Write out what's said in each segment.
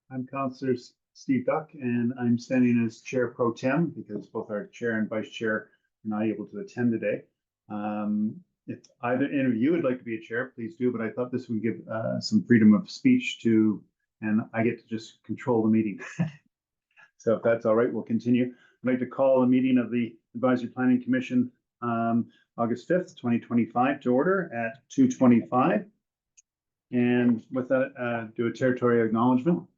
I'm Councillor Steve Duck, and I'm standing as Chair Pro Tem because both our Chair and Vice Chair are not able to attend today. If either any of you would like to be a chair, please do, but I thought this would give some freedom of speech to, and I get to just control the meeting. So if that's all right, we'll continue. I'd like to call a meeting of the Advisory Planning Commission August 5th, 2025 to order at 2:25. And with that, do a territorial acknowledgement.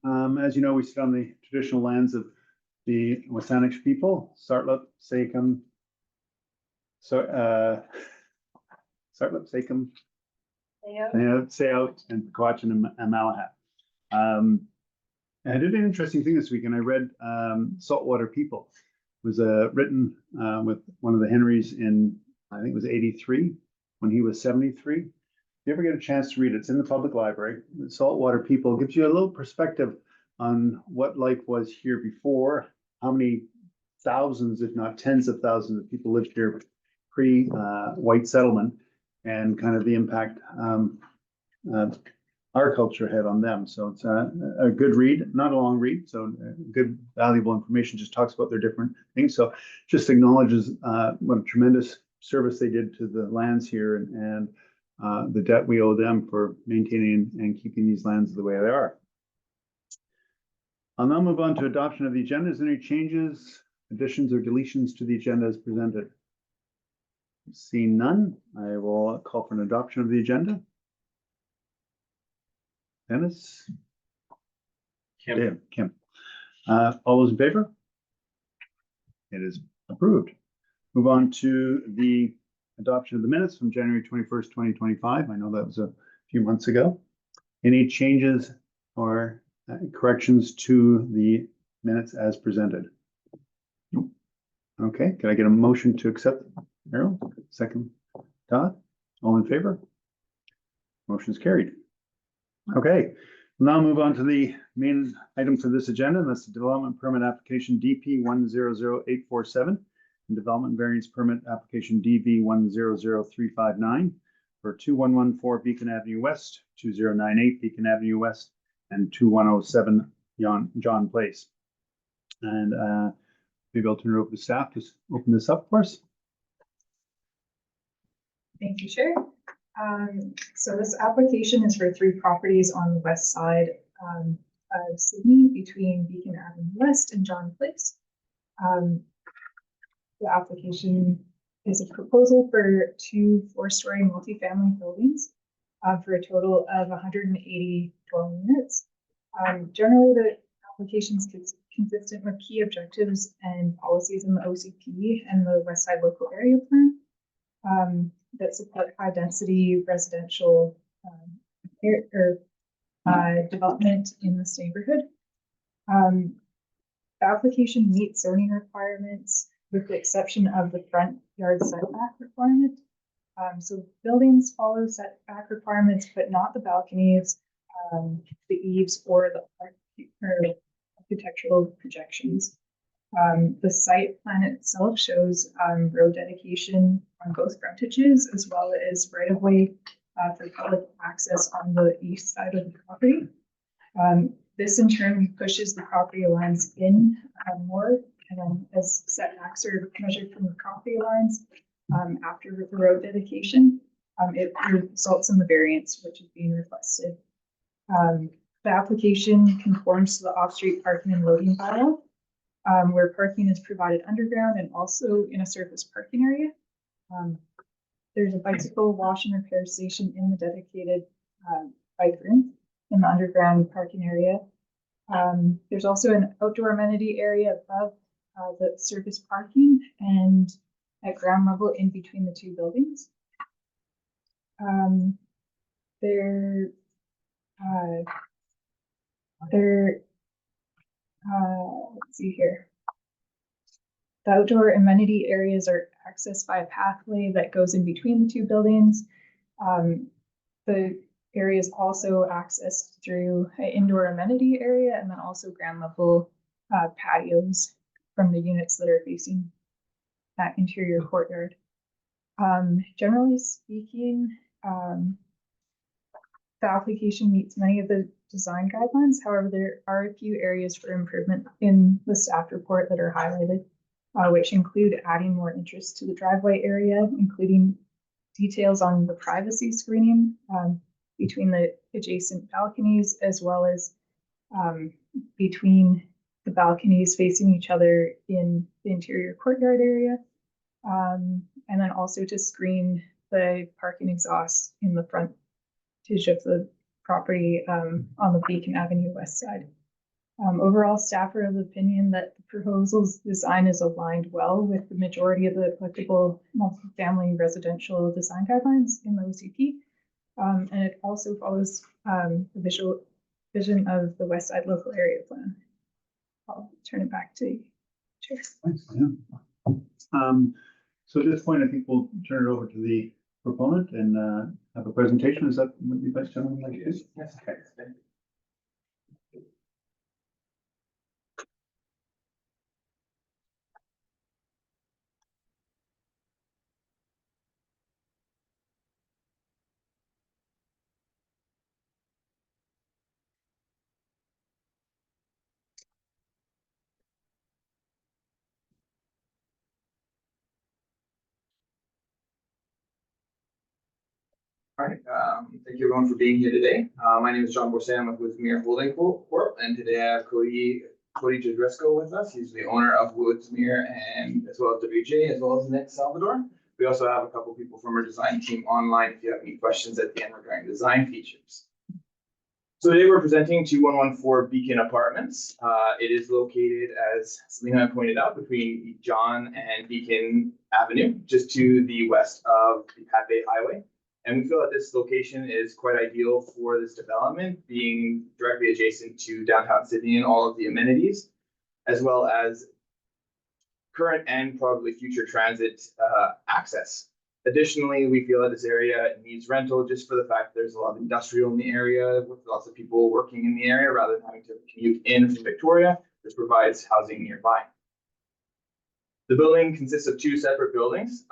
As you know, we sit on the traditional lands of the Wasanich people, Sartlip, Sakem, Sartlip, Sakem, Sayout, and Pequotchin and Malahat. I did an interesting thing this week, and I read Saltwater People. It was written with one of the Henrys in, I think it was 83, when he was 73. If you ever get a chance to read it, it's in the public library. The Saltwater People gives you a little perspective on what life was here before, how many thousands, if not tens of thousands of people lived here pre-white settlement, and kind of the impact our culture had on them. So it's a good read, not a long read, so good, valuable information, just talks about their different things. So just acknowledges what a tremendous service they did to the lands here and the debt we owe them for maintaining and keeping these lands the way they are. I'll now move on to adoption of the agenda. Is there any changes, additions, or deletions to the agenda as presented? Seeing none, I will call for an adoption of the agenda. Dennis? Kim. Dave, Kim. All those in favor? It is approved. Move on to the adoption of the minutes from January 21st, 2025. I know that was a few months ago. Any changes or corrections to the minutes as presented? Okay, can I get a motion to accept? Errol, second. Todd, all in favor? Motion is carried. Okay, we'll now move on to the main item for this agenda, and that's the development permit application DP 100847 and development variance permit application DV 100359 for 2114 Beacon Avenue West, 2098 Beacon Avenue West, and 2107 John Place. And maybe I'll turn it over to staff to open this up for us. Thank you, Chair. So this application is for 3 properties on the west side of Sydney between Beacon Avenue West and John Place. The application is a proposal for 2 4-story multifamily buildings for a total of 180 dwelling units. Generally, the application is consistent with key objectives and policies in the OCP and the West Side Local Area Plan that support high density residential development in this neighborhood. The application meets zoning requirements with the exception of the front yard setback requirement. So buildings follow setback requirements, but not the balconies, the eaves, or the architectural projections. The site plan itself shows road dedication on both frontages, as well as right-of-way for public access on the east side of the property. This in turn pushes the property lines in more, and as setbacks are measured from the property lines after the road dedication, it results in the variance which is being requested. The application conforms to the off-street parking and loading bylaw, where parking is provided underground and also in a surface parking area. There's a bicycle wash and repair station in the dedicated bike room in the underground parking area. There's also an outdoor amenity area above the surface parking and at ground level in between the 2 buildings. Let's see here. The outdoor amenity areas are accessed by a pathway that goes in between the 2 buildings. The area is also accessed through an indoor amenity area and then also ground level patios from the units that are facing that interior courtyard. Generally speaking, the application meets many of the design guidelines. However, there are a few areas for improvement in the staff report that are highlighted, which include adding more interest to the driveway area, including details on the privacy screening between the adjacent balconies, as well as between the balconies facing each other in the interior courtyard area. And then also to screen the parking exhausts in the frontage of the property on the Beacon Avenue west side. Overall, staff are of the opinion that the proposal's design is aligned well with the majority of the applicable multifamily residential design guidelines in the OCP. And it also follows the visual vision of the West Side Local Area Plan. I'll turn it back to you, Chair. Thanks, yeah. So at this point, I think we'll turn it over to the proponent and have a presentation. Is that what you guys gentlemen like to do? Yes. All right, thank you everyone for being here today. My name is John Borsan with Woodsmere Holding Corp. And today I have Cody Jadrisco with us. He's the owner of Woodsmere, and as well as WJ, as well as Nick Salvador. We also have a couple people from our design team online if you have any questions at the end regarding design features. So today we're presenting 2114 Beacon Apartments. It is located, as Selena pointed out, between John and Beacon Avenue, just to the west of the Pat Bay Highway. And we feel that this location is quite ideal for this development, being directly adjacent to downtown Sydney and all of the amenities, as well as current and probably future transit access. Additionally, we feel that this area needs rental just for the fact that there's a lot of industrial in the area with lots of people working in the area rather than having to commute in from Victoria. This provides housing nearby. The building consists of two separate buildings.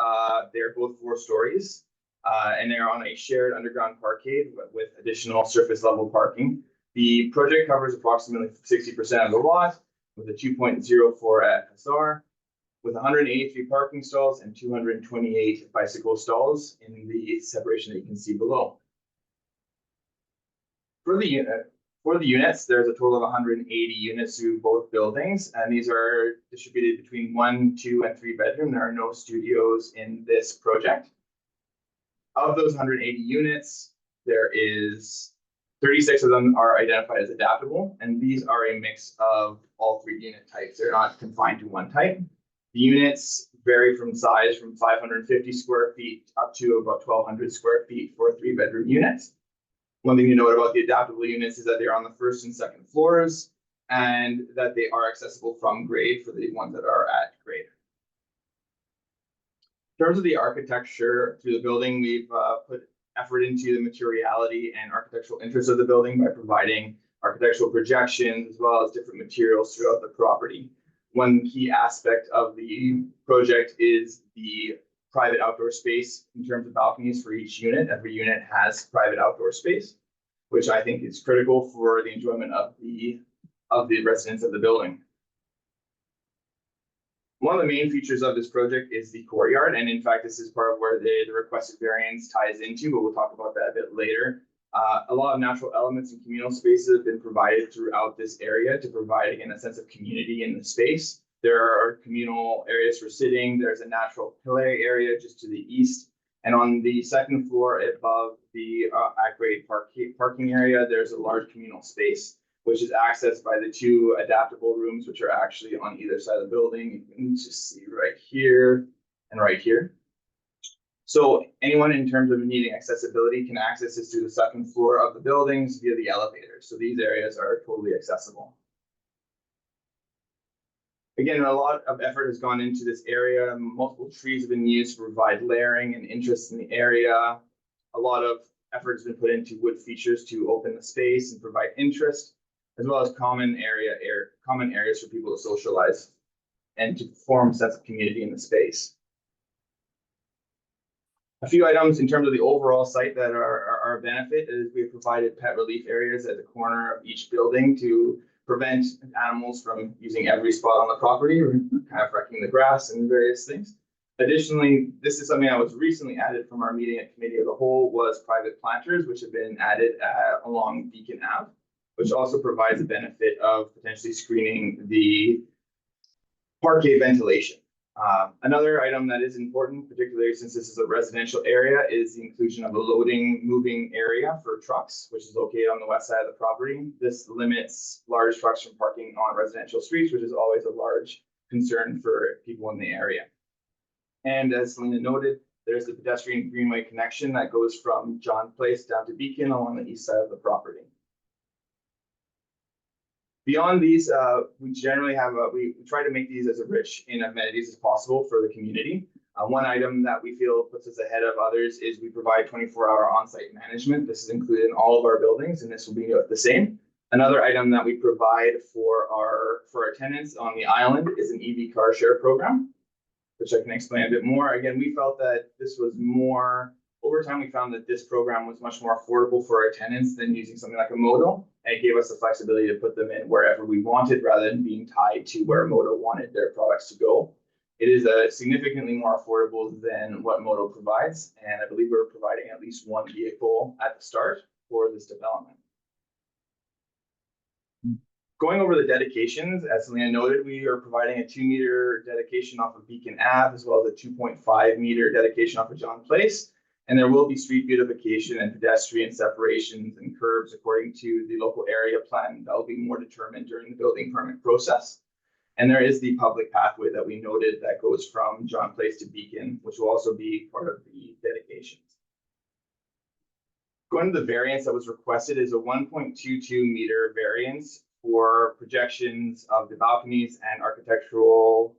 They're both 4 stories. And they're on a shared underground parkade with additional surface level parking. The project covers approximately 60% of the lot with a 2.04 FSR, with 183 parking stalls and 228 bicycle stalls in the separation that you can see below. For the units, there's a total of 180 units through both buildings, and these are distributed between 1, 2, and 3 bedroom. There are no studios in this project. Of those 180 units, there is 36 of them are identified as adaptable, and these are a mix of all 3 unit types. They're not confined to one type. The units vary from size from 550 square feet up to about 1,200 square feet for 3-bedroom units. One thing to note about the adaptable units is that they're on the 1st and 2nd floors, and that they are accessible from grade for the ones that are at grade. In terms of the architecture through the building, we've put effort into the materiality and architectural interest of the building by providing architectural projections as well as different materials throughout the property. One key aspect of the project is the private outdoor space in terms of balconies for each unit. Every unit has private outdoor space, which I think is critical for the enjoyment of the residents of the building. One of the main features of this project is the courtyard, and in fact, this is part of where the requested variance ties into, but we'll talk about that a bit later. A lot of natural elements and communal spaces have been provided throughout this area to provide, again, a sense of community in the space. There are communal areas for sitting. There's a natural pillar area just to the east. And on the 2nd floor above the at-grade parking area, there's a large communal space, which is accessed by the 2 adaptable rooms, which are actually on either side of the building. You can just see right here and right here. So anyone in terms of needing accessibility can access this through the 2nd floor of the buildings via the elevators. So these areas are totally accessible. Again, a lot of effort has gone into this area. Multiple trees have been used to provide layering and interest in the area. A lot of effort has been put into wood features to open the space and provide interest, as well as common areas for people to socialize and to form a sense of community in the space. A few items in terms of the overall site that are a benefit is we've provided pet relief areas at the corner of each building to prevent animals from using every spot on the property or kind of wrecking the grass and various things. Additionally, this is something that was recently added from our meeting at Committee of the Whole was private planters, which have been added along Beacon Ave, which also provides a benefit of potentially screening the parquet ventilation. Another item that is important, particularly since this is a residential area, is the inclusion of a loading moving area for trucks, which is located on the west side of the property. This limits large trucks from parking on residential streets, which is always a large concern for people in the area. And as Selena noted, there's the pedestrian greenway connection that goes from John Place down to Beacon along the east side of the property. Beyond these, we generally have, we try to make these as rich in amenities as possible for the community. One item that we feel puts us ahead of others is we provide 24-hour on-site management. This is included in all of our buildings, and this will be the same. Another item that we provide for our tenants on the island is an EV car share program, which I can explain a bit more. Again, we felt that this was more, over time, we found that this program was much more affordable for our tenants than using something like a modal. And it gave us the flexibility to put them in wherever we wanted rather than being tied to where Moto wanted their products to go. It is significantly more affordable than what Moto provides. And I believe we're providing at least one vehicle at the start for this development. Going over the dedications, as Selena noted, we are providing a 2-meter dedication off of Beacon Ave, as well as a 2.5-meter dedication off of John Place. And there will be street beautification and pedestrian separations and curbs according to the local area plan that will be more determined during the building permit process. And there is the public pathway that we noted that goes from John Place to Beacon, which will also be part of the dedications. Going to the variance that was requested is a 1.22 meter variance for projections of the balconies and architectural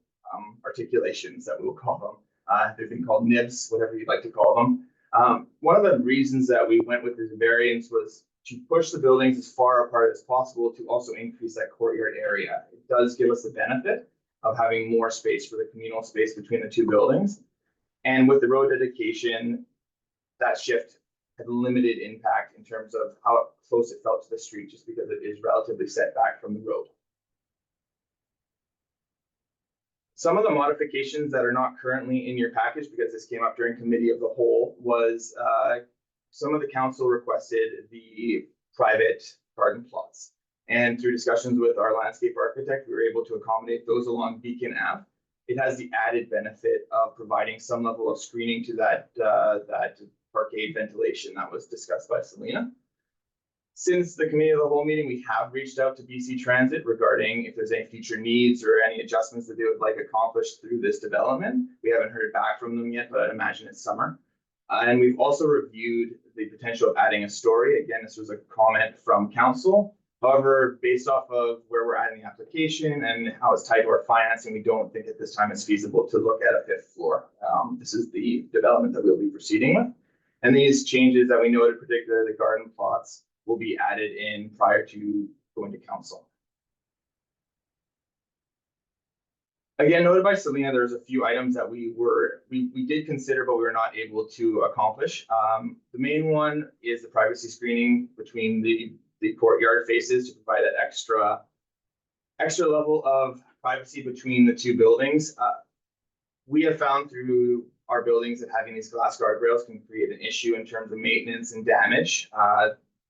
articulations that we will call them. They've been called nibs, whatever you'd like to call them. One of the reasons that we went with this variance was to push the buildings as far apart as possible to also increase that courtyard area. It does give us the benefit of having more space for the communal space between the two buildings. And with the road dedication, that shift had limited impact in terms of how close it felt to the street, just because it is relatively set back from the road. Some of the modifications that are not currently in your package, because this came up during Committee of the Whole, was some of the council requested the private garden plots. And through discussions with our landscape architect, we were able to accommodate those along Beacon Ave. It has the added benefit of providing some level of screening to that parquet ventilation that was discussed by Selena. Since the Committee of the Whole meeting, we have reached out to BC Transit regarding if there's any future needs or any adjustments that they would like accomplished through this development. We haven't heard back from them yet, but I'd imagine it's summer. And we've also reviewed the potential of adding a story. Again, this was a comment from council. However, based off of where we're at in the application and how it's tied to our financing, we don't think at this time it's feasible to look at a 5th floor. This is the development that we'll be proceeding with. And these changes that we noted, particularly the garden plots, will be added in prior to going to council. Again, noted by Selena, there's a few items that we did consider, but we were not able to accomplish. The main one is the privacy screening between the courtyard faces to provide that extra level of privacy between the two buildings. We have found through our buildings that having these glass guardrails can create an issue in terms of maintenance and damage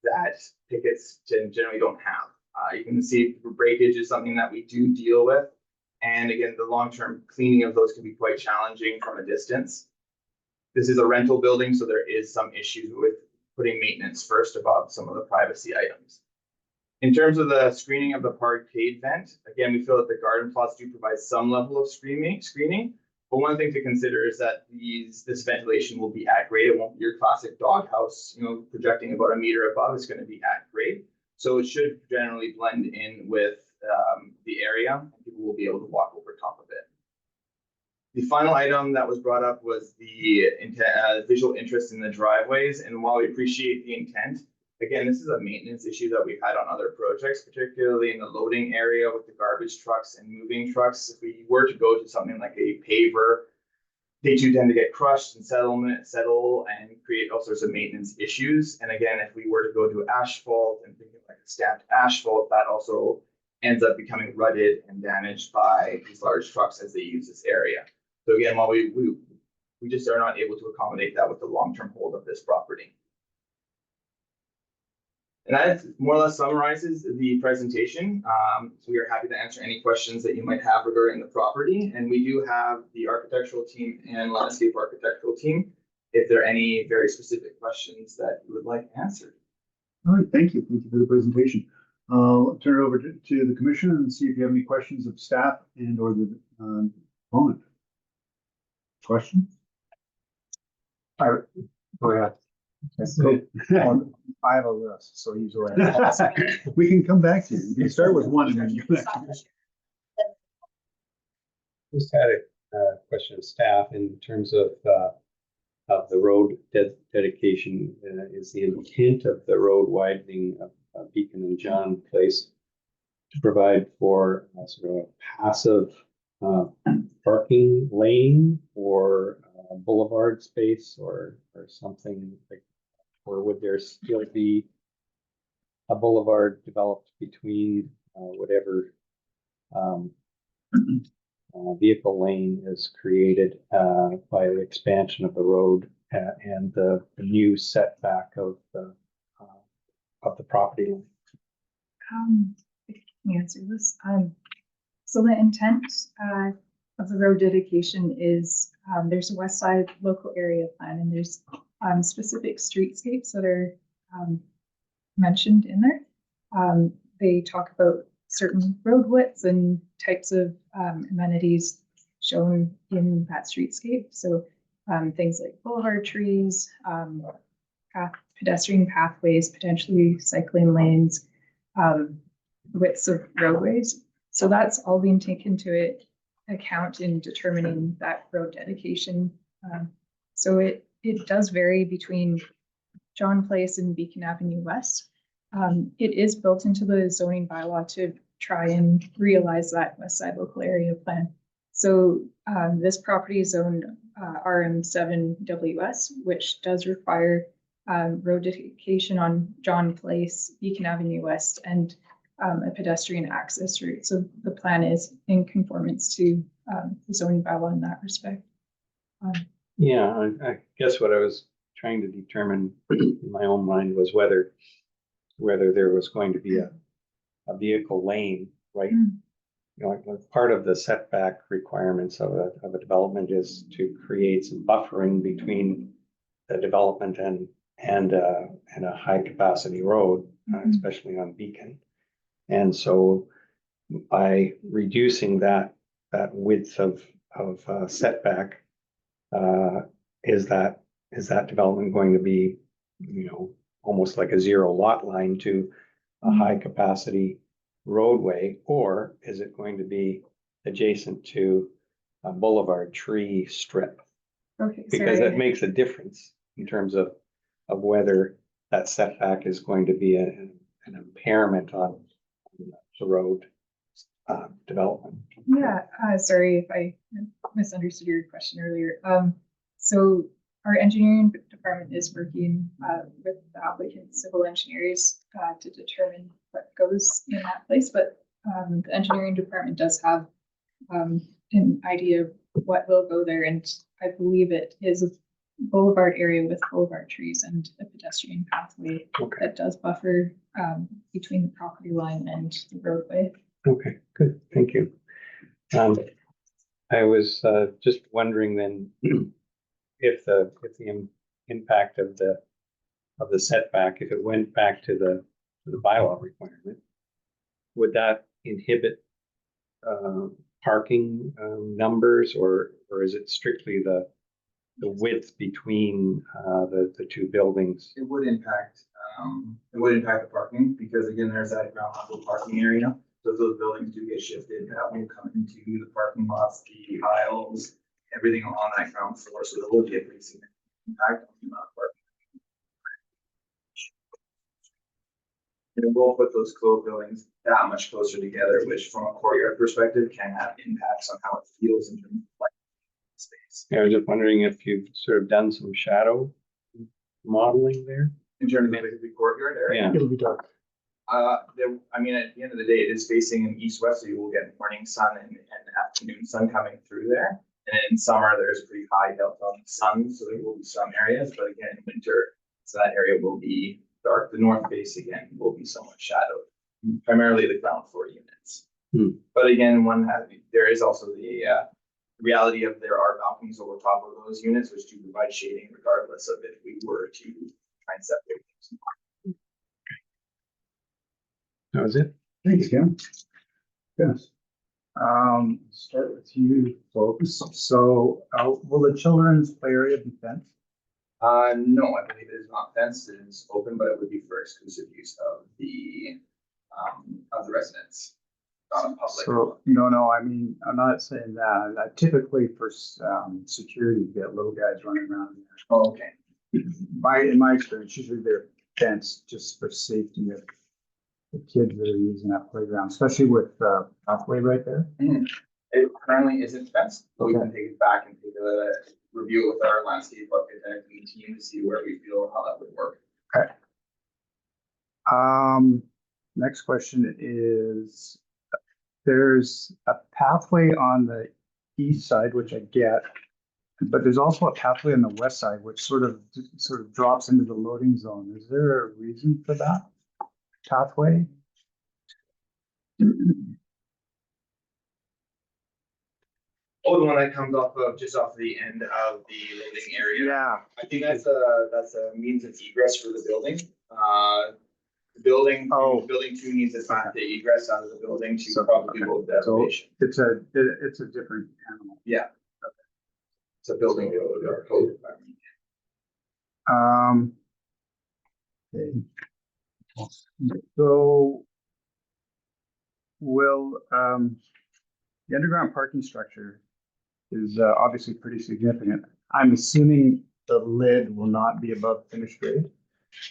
that pickets generally don't have. You can see breakage is something that we do deal with. And again, the long-term cleaning of those can be quite challenging from a distance. This is a rental building, so there is some issues with putting maintenance first above some of the privacy items. In terms of the screening of the parquet vent, again, we feel that the garden plots do provide some level of screening. But one thing to consider is that this ventilation will be at grade. It won't be your classic doghouse, projecting about a meter above. It's going to be at grade. So it should generally blend in with the area, and people will be able to walk over top of it. The final item that was brought up was the visual interest in the driveways. And while we appreciate the intent, again, this is a maintenance issue that we've had on other projects, particularly in the loading area with the garbage trucks and moving trucks. If we were to go to something like a paver, they do tend to get crushed and settle and create all sorts of maintenance issues. And again, if we were to go to asphalt and thinking like a stamped asphalt, that also ends up becoming rutted and damaged by these large trucks as they use this area. So again, while we just are not able to accommodate that with the long-term hold of this property. And that more or less summarizes the presentation. So we are happy to answer any questions that you might have regarding the property. And we do have the architectural team and landscape architectural team if there are any very specific questions that you would like answered. All right, thank you. Thank you for the presentation. I'll turn it over to the commission and see if you have any questions of staff and or the opponent. Questions? All right, go ahead. I have a list, so you go ahead. We can come back to you. You can start with one and then you. Just had a question of staff in terms of the road dedication. Is the intent of the road widening of Beacon and John Place to provide for sort of a passive parking lane or boulevard space or something like, or would there still be a boulevard developed between whatever vehicle lane is created by the expansion of the road and the new setback of the property line? I can answer this. So the intent of the road dedication is there's a west side local area plan and there's specific streetscapes that are mentioned in there. They talk about certain road widths and types of amenities shown in that streetscape. So things like boulevard trees, pedestrian pathways, potentially cycling lanes, widths of roadways. So that's all being taken into account in determining that road dedication. So it does vary between John Place and Beacon Avenue West. It is built into the zoning bylaw to try and realize that West Side local area plan. So this property is zoned RM7WS, which does require road dedication on John Place, Beacon Avenue West, and a pedestrian access route. So the plan is in conformance to the zoning bylaw in that respect. Yeah, I guess what I was trying to determine in my own mind was whether there was going to be a vehicle lane, right? You know, like part of the setback requirements of a development is to create some buffering between the development and a high capacity road, especially on Beacon. And so by reducing that width of setback, is that development going to be, you know, almost like a zero lot line to a high capacity roadway, or is it going to be adjacent to a boulevard tree strip? Okay, because that makes a difference in terms of whether that setback is going to be an impairment on the road development. Yeah, sorry if I misunderstood your question earlier. So our engineering department is working with the applicant civil engineers to determine what goes in that place, but the engineering department does have an idea of what will go there, and I believe it is a boulevard area with boulevard trees and a pedestrian pathway that does buffer between the property line and the roadway. Okay, good, thank you. I was just wondering then if the impact of the setback, if it went back to the bylaw requirement, would that inhibit parking numbers, or is it strictly the width between the two buildings? It would impact the parking, because again, there's that ground level parking area. So if those buildings do get shifted, that will come into the parking lots, the aisles, everything on that ground floor. So there will be a pretty significant impact on the amount of parking. And it will put those buildings that much closer together, which from a courtyard perspective can have impacts on how it feels in terms of light. space. Yeah, I was just wondering if you've sort of done some shadow modeling there? In terms of the courtyard area. Yeah, It'll be dark. I mean, at the end of the day, it is facing an east-west, so you will get morning sun and afternoon sun coming through there. And in summer, there's pretty high delta on the sun, so there will be some areas, but again, in winter, so that area will be dark. The north face again will be somewhat shadowed, primarily the ground floor units. But again, there is also the reality of there are balconies over top of those units, which do provide shading regardless of if we were to try and separate things. that was it. Thanks, Kim. Yes. Start with you folks. So, will the children's play area be fenced? No, I believe it is not fenced. It is open, but it would be for exclusive use of the residents, not a public. So, no, I mean, I'm not saying that. Typically for, security, you get little guys running around. Oh, okay. In my experience, usually they're fenced just for safety of the kids that are using that playground, especially with, pathway right there. It currently isn't fenced, but we can take it back and take a review with our landscape architect and team to see where we feel how that would work. Okay. Next question is, there's a pathway on the east side, which I get, but there's also a pathway on the west side, which sort of drops into the loading zone. Is there a reason for that pathway? Oh, the one that comes off of just off the end of the loading area. Yeah. I think that's a means of egress for the building. Building 2 needs a path to egress out of the building to So, probably okay. load that So elevation. it's a different animal. Yeah. It's a building code or code requirement. Okay. So will, the underground parking structure is obviously pretty significant. I'm assuming the lid will not be above finished grade.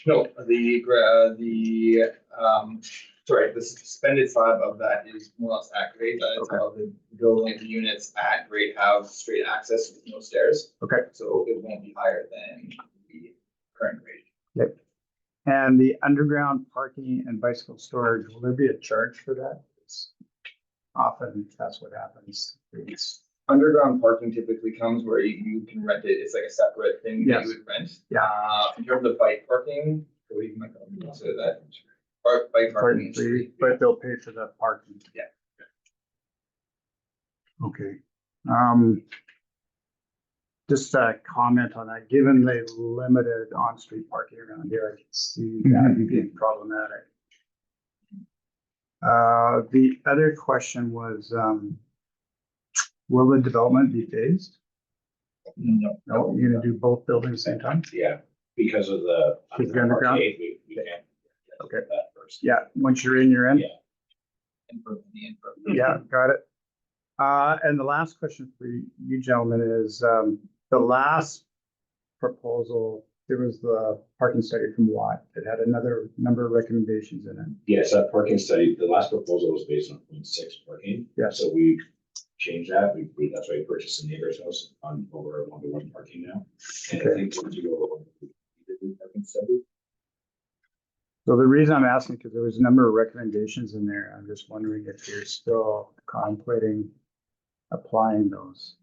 No, the suspended slab of that is more or less at grade. That's Okay. how the building units at grade have straight access with no stairs. Okay. So it won't be higher than the current grade. Yep. And the underground parking and bicycle storage, will there be a charge for that? Often that's what happens. Underground parking typically comes where you can rent it. It's like a separate thing that Yes. you would rent. Yeah. In terms of bike parking, we might consider that. Or bike parking in street. But they'll pay for the parking. Yeah. Okay. Just a comment on that, given the limited on-street parking around here, I can see that being problematic. The other question was, will the development be phased? No, No, you're gonna do both buildings at the same time? yeah, because of the. Because the underground? arcade, we can't. Okay. That first. Yeah, once you're in, you're in? Yeah. Yeah, got it. And the last question for you gentlemen is, the last proposal, there was the parking study from Watt. It had another number of recommendations in it. Yes, that parking study, the last proposal was based on 0.6 parking. Yeah. So we changed that. That's why we purchased the neighbor's house on over 1-to-1 parking now. And I Okay. think once you go over the parking study. So the reason I'm asking, because there was a number of recommendations in there. I'm just wondering if you're still contemplating applying those.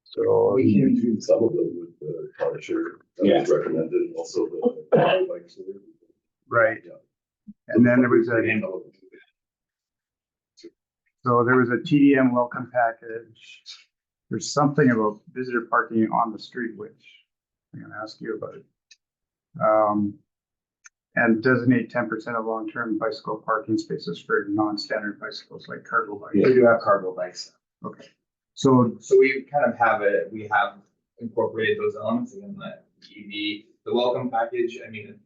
So We can do some of them with the furniture that was recommended, also the bikes. right. Yeah. And then there was Handle it. so there was a TDM welcome package. There's something about visitor parking on the street, which I'm gonna ask you about. And designate 10% of long-term bicycle parking spaces for non-standard bicycles like cargo bikes. We do have cargo bikes. Okay. So So we kind of have it, we have incorporated those elements in the EV, the welcome package. I mean,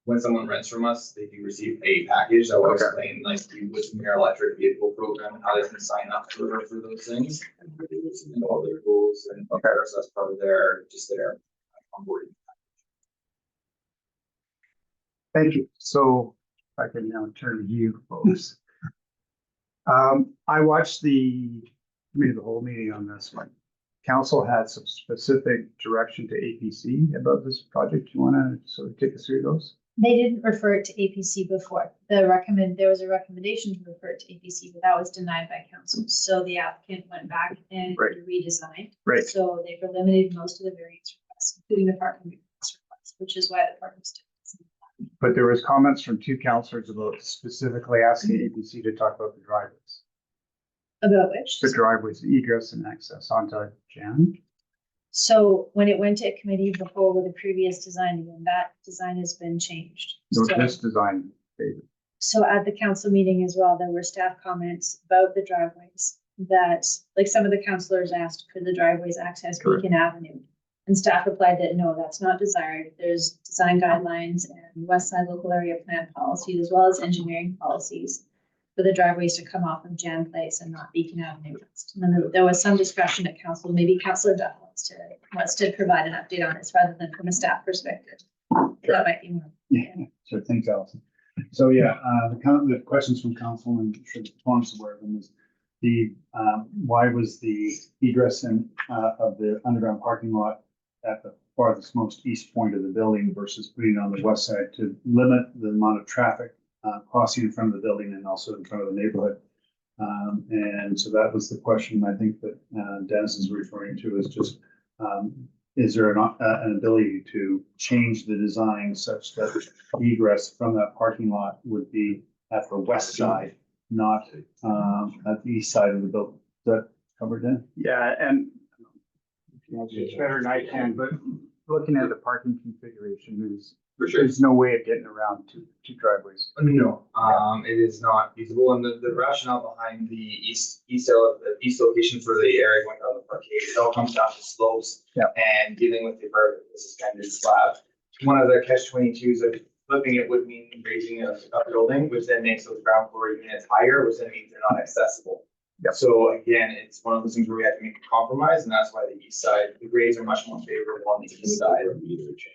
when someone rents from us, they do receive a package that will Okay. explain like the Woodmere electric vehicle program and how they can sign up for those things. And all their rules and so that's part of their onboarding. thank you. So if I can now turn to you folks. I watched the the whole meeting on this one. Council had some specific direction to APC about this project. You want to sort of take us through those? They didn't refer it to APC before. There was a recommendation to refer it to APC, but that was denied by council. So the applicant went back and Right. redesigned. Right. So they've eliminated most of the variance requests, including the parking requests, which is why the parking still. But there was comments from two councillors about specifically asking APC to talk about the driveways. About which? The driveways, egress and access onto Jan. So when it went to a committee before with the previous design, again, that design has been changed. So So- this design. So at the council meeting as well, there were staff comments about the driveways that, like some of the councilors asked, could the driveways access Correct. Beacon Avenue? And staff replied that no, that's not desired. There's design guidelines and West Side local area plan policies, as well as engineering policies for the driveways to come off of Jan Place and not Beacon Avenue. And then there was some discussion at council, maybe Councilor Duff wants to provide an update on this rather than from a staff perspective. That might be more. Yeah, sure. Thanks, Allison. So yeah, the questions from council, and I'm sure the opponents aware of them, is why was the egress and of the underground parking lot at the farthest most east point of the building versus putting it on the west side to limit the amount of traffic crossing in front of the building and also in front of the neighborhood. And so that was the question I think that Dennis is referring to, is just is there an ability to change the design such that egress from that parking lot would be at the west side, not at the east side of the building? Is that covered in? Yeah, and it's better than I can, but looking at the parking configuration, For sure. there's no way of getting around two driveways. No, it is not feasible, and the rationale behind the east location for the area going down the parkade, it all comes down to slopes. Yeah. And dealing with the this standard slab. One of the catch-22s of flipping it would mean raising a building, which then makes those ground floor units higher, which then means they're not accessible. Yep. So again, it's one of those things where we have to make a compromise, and that's why the east side, the grades are much more favorable on the east side.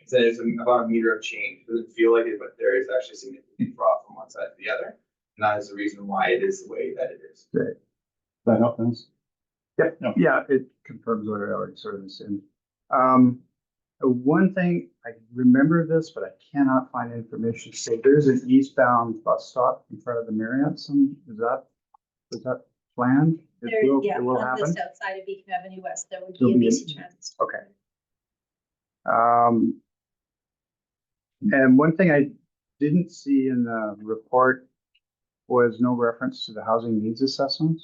So it's about a meter of change. It doesn't feel like it, but there is actually significant drop from one side to the other. And that is the reason why it is the way that it is. That help, Dennis? Yep, No. yeah, it confirms what I already sort of assumed. One thing, I remember this, but I cannot find information. So there's an eastbound bus stop in front of the Marriott. Is that planned? There, yeah, It will on the happen? south side of Beacon Avenue West, there would There'll be a be a- BC Transit stop. Okay. And one thing I didn't see in the report was no reference to the housing needs assessment.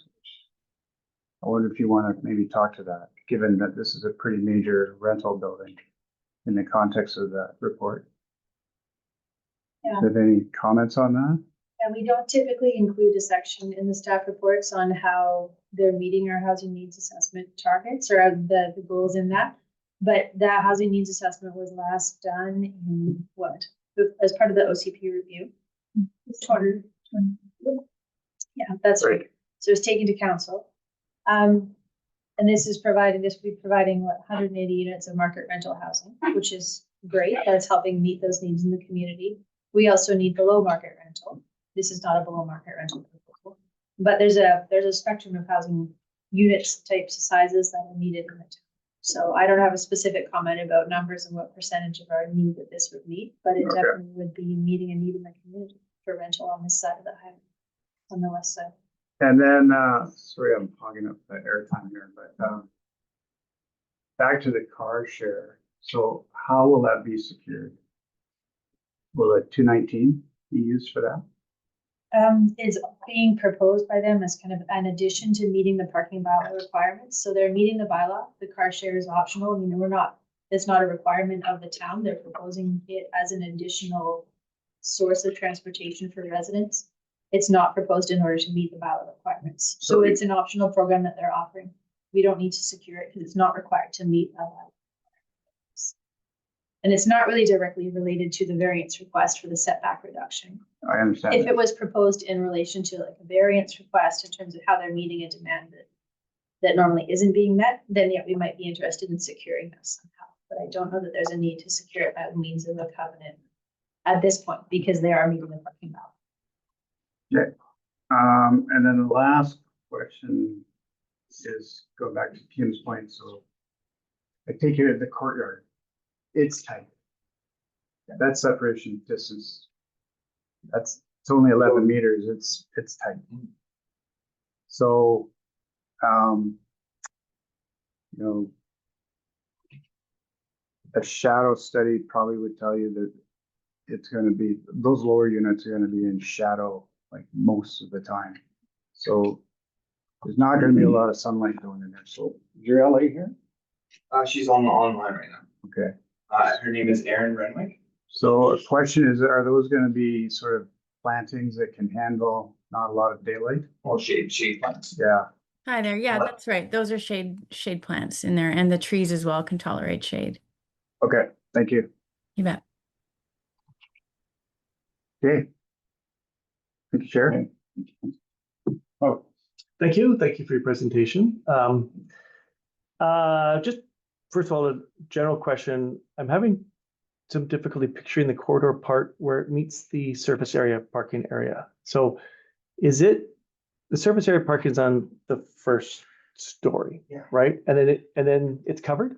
I wonder if you want to maybe talk to that, given that this is a pretty major rental building in the context of that report. Yeah. Do you have any comments on that? And we don't typically include a section in the staff reports on how they're meeting our housing needs assessment targets or the goals in that. But that housing needs assessment was last done in what? As part of the OCP review. Yeah, that's right. So it's taken to council. And this will be providing what, 180 units of market rental housing, which is great. That's helping meet those needs in the community. We also need below market rental. This is not a below market rental proposal, but there's a spectrum of housing units, types, sizes that are needed in the town. So I don't have a specific comment about numbers and what percentage of our need that this would meet, but it Okay. definitely would be meeting a need in the community for rental on this side of the highway, on the west side. And then, sorry, I'm hogging up the airtime here, but back to the car share. So how will that be secured? Will a 219 be used for that? Is being proposed by them as kind of an addition to meeting the parking bylaw requirements. So they're meeting the bylaw. The car share is optional. I mean, it's not a requirement of the town. They're proposing it as an additional source of transportation for residents. It's not proposed in order to meet the bylaw requirements. So it's an optional program that they're offering. We don't need to secure it because it's not required to meet the bylaw. And it's not really directly related to the variance request for the setback reduction. I understand. If it was proposed in relation to like a variance request in terms of how they're meeting a demand that normally isn't being met, then yeah, we might be interested in securing this somehow. But I don't know that there's a need to secure it by means of a covenant at this point because they are meeting the parking bylaw. Okay. And then the last question is, go back to Kim's point, so I take it at the courtyard, it's tight. That separation distance, it's only 11 meters, it's tight. So, you know, a shadow study probably would tell you that it's gonna be, those lower units are gonna be in shadow like most of the time. So there's not gonna be a lot of sunlight going in there, so is your LA here? She's on the online right now. Okay, Her name is Erin Renwick. so a question is, are those gonna be sort of plantings that can handle not a lot of daylight? Well, shade plants. Yeah, Hi there. Yeah, Hello. that's right. Those are shade plants in there, and the trees as well can tolerate shade. okay, thank you. You bet. Okay. Thank you, Chair. Oh, thank you. Thank you for your presentation. Just first of all, a general question. I'm having some difficulty picturing the corridor part where it meets the surface area parking area. So is it, the surface area parking is on the first story, Yeah. right? And then it's covered?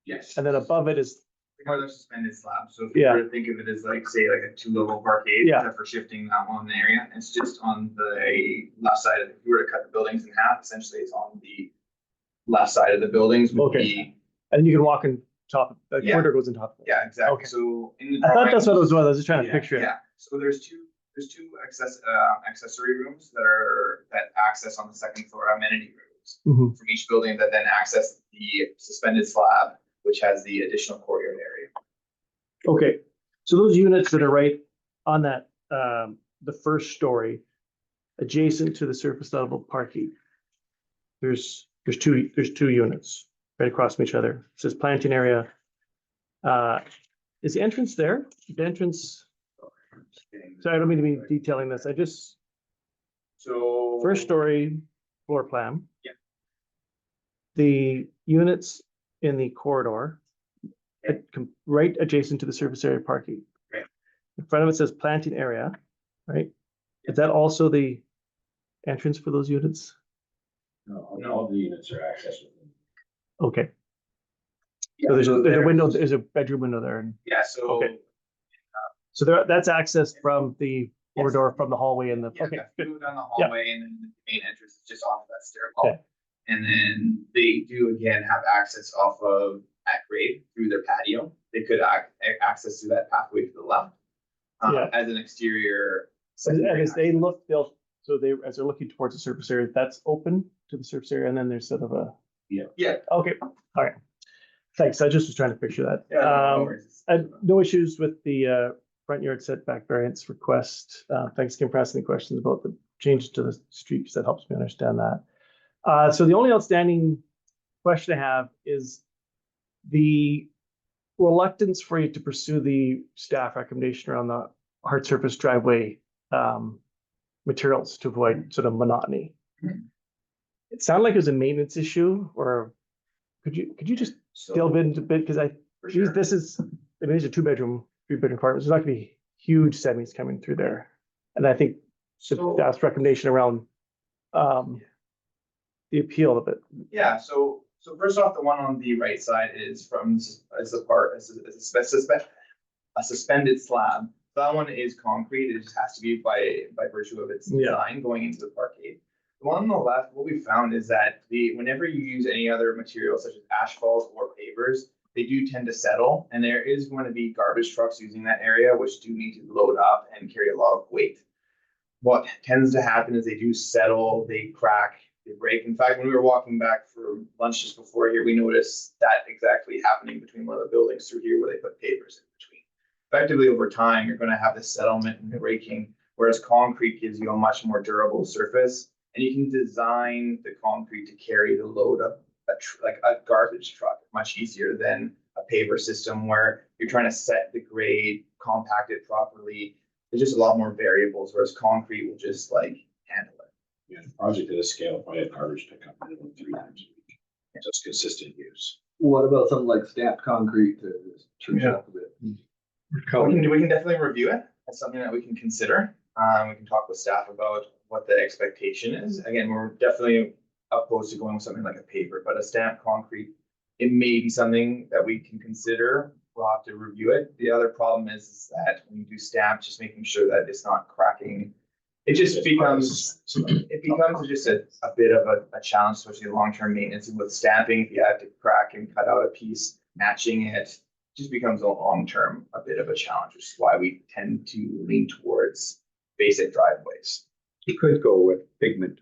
Yes. And then above it is, Another suspended slab. So if you Yeah. were to think of it as like, say, like a 2-level parkade, Yeah. except for shifting that one area, it's just on the left side of, if you were to cut the buildings in half, essentially it's on the left side of the buildings with Okay. the, and you can walk in top, the Yeah. corridor goes in top of it. yeah, exactly. Okay. So in the I thought that's what it was. I was just trying to Yeah, picture it. Yeah, so there's two accessory rooms that access on the second floor amenity rooms Mhm. from each building that then access the suspended slab, which has the additional courtyard area. Okay, so those units that are right on that, the first story, adjacent to the surface level parking. There's two units right across from each other. It says planting area. Is the entrance there? The entrance, sorry, I don't mean to be detailing this. I just, So. first story floor plan. Yeah. The units in the corridor, right adjacent to the surface area parking. Right. In front of it says planting area, right? Is that also the entrance for those units? No, all the units are accessed. Okay, Yeah, so there's a there- window, there's a bedroom window there, and Yeah, so. Okay. so that's accessed from the corridor, from the hallway and the, Yeah, okay, you good. go down the hallway and then the main entrance is just off of that stairwell. Okay. And then they do again have access off of at grade through their patio. They could access through that pathway to the left. Yeah. As an exterior. And secondary as they access. look, so as they're looking towards the surface area, that's open to the surface area, and then there's sort of a, Yeah. okay, all right. Thanks, I just was trying to picture that. Yeah, no worries. And no issues with the front yard setback variance request. Thanks, Kim, for asking the questions about the changes to the street, because that helps me understand that. So the only outstanding question I have is the reluctance for you to pursue the staff recommendation around the hard surface driveway materials to avoid sort of monotony. It sounded like it was a maintenance issue, or could you just delve into a bit, because For sure. this is, I mean, these are 2-bedroom, 3-bedroom apartments. There's not gonna be huge semis coming through there. And I think the So- staff's recommendation around the appeal of it. Yeah, so first off, the one on the right side is a suspended slab. That one is concrete. It just has to be by virtue of its Yeah. design going into the parkade. The one on the left, what we found is that whenever you use any other material such as asphalt or pavers, they do tend to settle, and there is going to be garbage trucks using that area, which do need to load up and carry a lot of weight. What tends to happen is they do settle, they crack, they break. In fact, when we were walking back for lunch just before here, we noticed that exactly happening between one of the buildings through here where they put pavers in between. Effectively, over time, you're going to have this settlement and breaking, whereas concrete gives you a much more durable surface, and you can design the concrete to carry the load of like a garbage truck much easier than a paver system where you're trying to set the grade, compact it properly. There's just a lot more variables, whereas concrete will just like handle it. Yeah, the project at a scale, probably have garbage pickup minimum 3 times a week. Just consistent use. What about something like stamped concrete to change it up a bit? We can definitely review it. That's something that we can consider. We can talk with staff about what the expectation is. Again, we're definitely opposed to going with something like a paper, but a stamped concrete, it may be something that we can consider. We'll have to review it. The other problem is that when you do stamp, just making sure that it's not cracking. It just becomes just a bit of a challenge, especially long-term maintenance. And with stamping, if you have to crack and cut out a piece, matching it just becomes a long-term a bit of a challenge, which is why we tend to lean towards basic driveways. You could go with pigment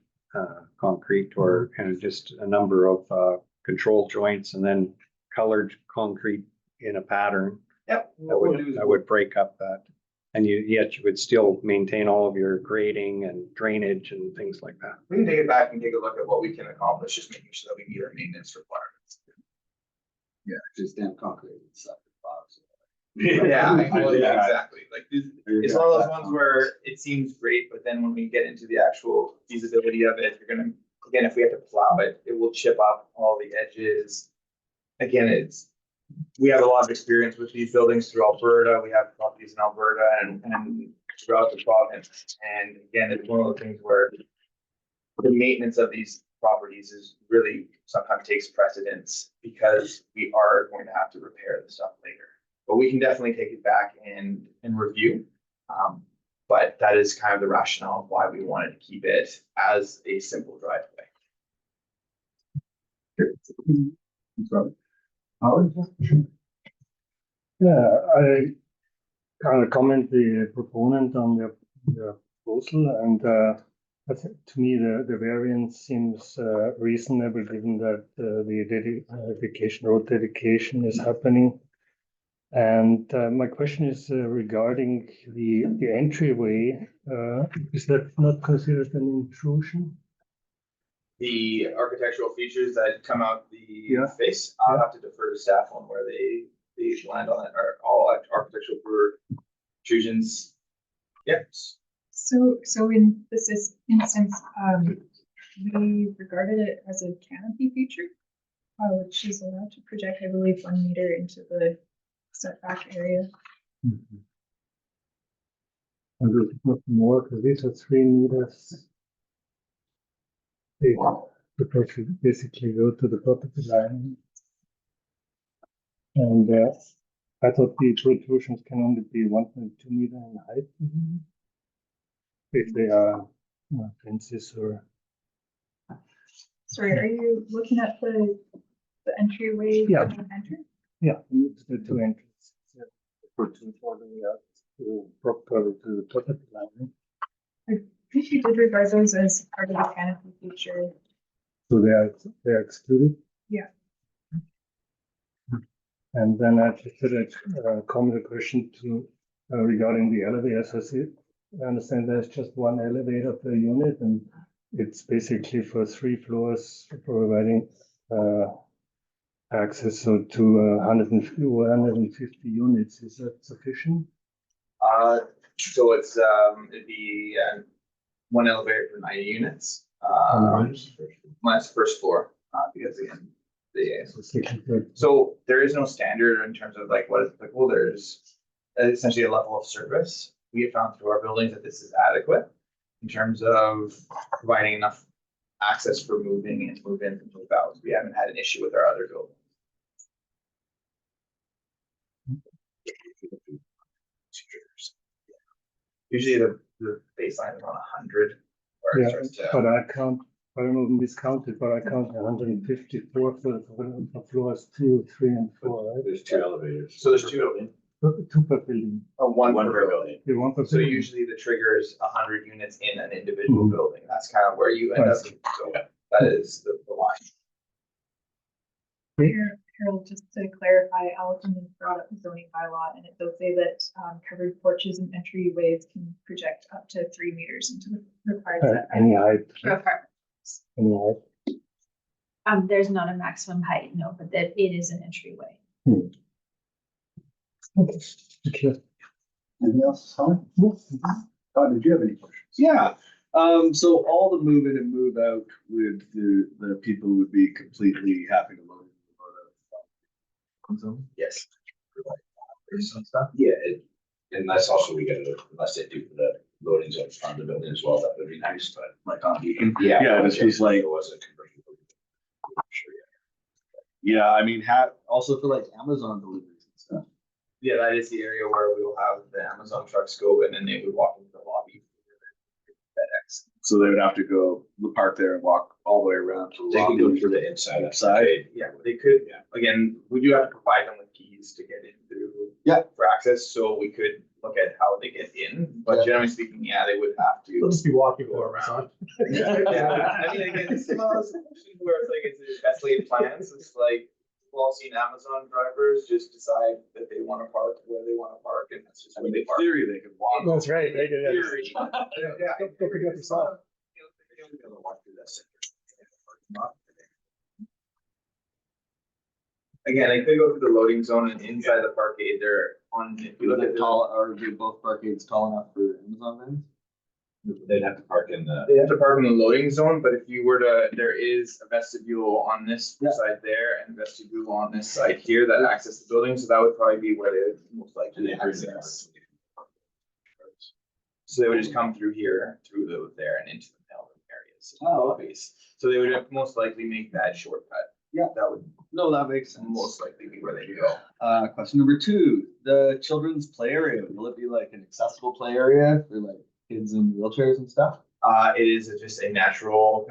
concrete or kind of just a number of control joints and then colored concrete in a pattern. Yep. That would break up that. And yet you would still maintain all of your grading and drainage and things like that. We can take it back and take a look at what we can accomplish, just making sure that we meet our maintenance requirements. Yeah, just damn concrete and stuff. Yeah, exactly. Like it's one of those ones where it seems great, but then when we get into the actual feasibility of it, you're gonna, again, if we have to plow it, it will chip up all the edges. Again, we have a lot of experience with these buildings through Alberta. We have properties in Alberta and throughout the province. And again, it's one of those things where the maintenance of these properties is really sometimes takes precedence because we are going to have to repair the stuff later. But we can definitely take it back and review. But that is kind of the rationale of why we wanted to keep it as a simple driveway. Yeah, I kind of comment the proponent on the proposal, and I think to me the variance seems reasonable given that the road dedication is happening. And my question is regarding the entryway. Is that not considered an intrusion? The architectural features that come out the face, I'll have to defer to staff on where they land on it, or all architectural protrusions. Yes. So in this instance, we regarded it as a canopy feature, which is allowed to project, I believe, 1 meter into the setback area. Mm-hmm. And there's nothing more because these are 3 meters. Because you basically go to the property line. And I thought the protrusions can only be 1.2 meter in height. If they are fences or. Sorry, are you looking at the entryway? Yeah. Entrance? Yeah, it's the 2 entrances. Yeah. Protrude all the way out to the property line. I think you did regard those as part of the canopy feature. So they are excluded? Yeah. And then I just had a comment question to regarding the elevators. I understand there's just 1 elevator per unit, and it's basically for 3 floors providing access to 150 units. Is that sufficient? So it's it'd be 1 elevator for 90 units. Minus the first floor, because again, so there is no standard in terms of like what is applicable. There's essentially a level of service. We have found through our buildings that this is adequate in terms of providing enough access for moving and move-ins and move-outs. We haven't had an issue with our other buildings. Usually the baseline is around 100. Yeah, but I don't know if miscounted, but I count 154 for floors 2, 3, and 4, right? There's 2 elevators. So there's 2 buildings. 2 per building. One per building. Yeah, 1 per So building. usually the trigger is 100 units in an individual building. That's kind of where you end up. So that is the line. Harold, just to clarify, Allison brought up the zoning bylaw, and it does say that covered porches and entryways can project up to 3 meters into the required setback. Any height? For apartments. Any height? There's not a maximum height, no, but that it is an entryway. Okay. Anything else, Simon? Todd, did you have any questions? Yeah, so all the move in and move out with the people would be completely happy to load zone? Yes. Some stuff? Yeah, and that's also we get unless they do the loading zones on the building as well, that would be nice, but Like on Beacon? yeah. Yeah, it's just like, it was a conversion. Yeah, I mean, also for like Amazon deliveries and stuff. Yeah, that is the area where we will have the Amazon trucks go in and they would walk into the lobby. FedEx. So they would have to go park there and walk all the way around to the They can go lobby. through the inside. Outside. Yeah, they could, Yeah. again, we do have to provide them with keys to get in through. Yeah. For access, so we could look at how they get in, but Yeah. generally speaking, yeah, they would have to. They'll just be walking Go for around. around. Yeah, I mean, again, it's one of those situations where it's like, it's best laid plans, it's like, we've all seen Amazon drivers just decide that they wanna park where they wanna park, and that's just I where mean, they in park. theory, they could walk. That's right. They could, yeah. Theory. Yeah, go pick it up yourself. Walk through that center. Again, they could go through the loading zone and inside the parkade, they're on, if you Look look at at tall, are they both parkades tall enough for Amazon vans? They'd have to park in the. they have to park in the loading zone, but if you were to, there is a vestibule on this Yeah. side there and a vestibule on this side here that access the building, so that would probably be where they would most likely access. So they would just come through here, through there and into the mail areas. Oh, lobbies. So they would most likely make that shortcut. Yeah. That would No, that makes sense. most likely be where they go. Question number 2, the children's play area, will it be like an accessible play area for like kids in wheelchairs and stuff? It is just a natural,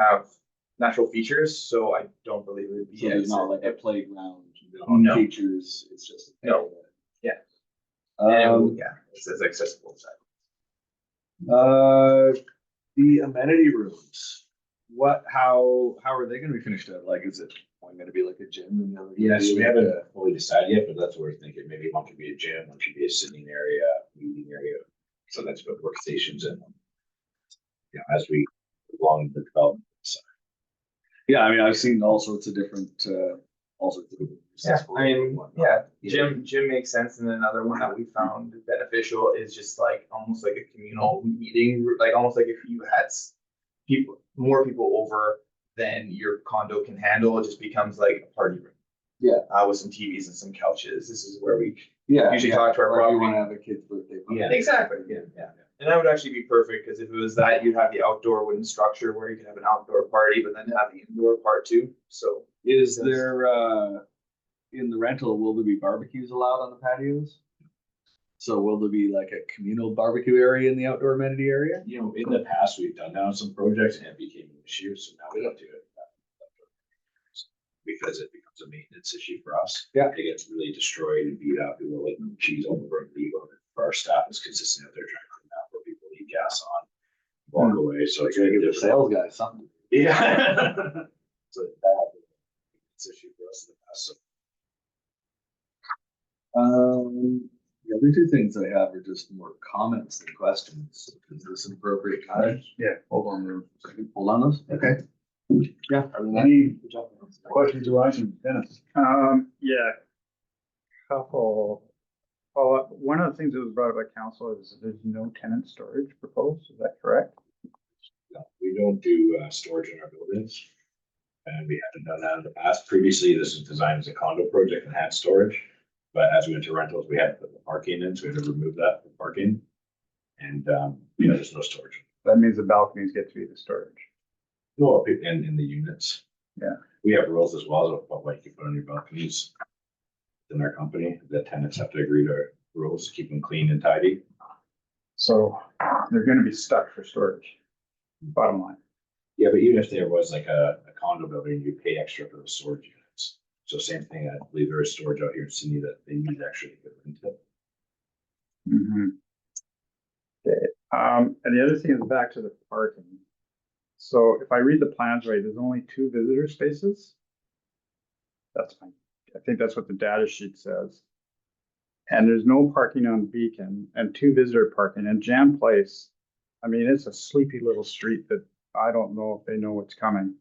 natural features, so I don't believe it would be. So there's not like a playground, No. features, it's just. a play No. area. Yeah. And it will- Um, yeah, it's as accessible as that. the amenity rooms, how are they gonna be finished out? Like, is it only gonna be like a gym and the other? Yes, we haven't fully decided yet, but that's what we're thinking. Maybe one could be a gym, one could be a sitting area, meeting area. So that's got workstations in them. Yeah, as we go along the development. Yeah, I mean, I've seen all sorts of different, accessible. I mean, whatnot. yeah, gym makes sense, and then another one that we found beneficial is just like, almost like a communal meeting, like almost like if you had more people over than your condo can handle, it just becomes like a party room. Yeah. With some TVs and some couches, this is where we Yeah. usually talk to our Or if you property. wanna have a kid's birthday. party. Yeah. Exactly, yeah. And that would actually be perfect, because if it was that, you'd have the outdoor wooden structure where you could have an outdoor party, but then have the indoor part too, so. Is there, in the rental, will there be barbecues allowed on the patios? So will there be like a communal barbecue area in the outdoor amenity area? You know, in the past, we've done that on some projects and it became an issue, so now we don't do it. Because it becomes a maintenance issue for us. Yeah. It gets really destroyed and beat up, people like cheese over and leave on it. For our staff is consistent out there trying to clean out where people leave gas on, walk away, so it's Gotta really give the sales guy something. Yeah. So that, it's an issue for us in the past, so. The other 2 things I have are just more comments than questions. Is this an appropriate time? Yeah. Hold on, I can hold on those. Okay. Yeah. other than that, Any good job. questions arising, Dennis? Yeah. Couple. Well, one of the things that was brought up by council is there's no tenant storage proposed, is that correct? No, we don't do storage in our buildings. And we haven't done that in the past. Previously, this was designed as a condo project and had storage. But as we went to rentals, we had to put the parking in, so we had to remove that for parking. And, there's no storage. That means the balconies get to be the storage. Well, in the units. Yeah. We have rules as well about what you put on your balconies. In our company, the tenants have to agree to rules, to keep them clean and tidy. So they're gonna be stuck for storage, bottom line. Yeah, but even if there was like a condo building, you pay extra for the storage units. So same thing, I believe there is storage out here in Sydney that they need actually to get into. Okay, and the other thing is back to the parking. So if I read the plans right, there's only 2 visitor spaces. That's fine. I think that's what the data sheet says. And there's no parking on Beacon and 2 visitor parking and Jam Place. I mean, it's a sleepy little street that I don't know if they know what's coming.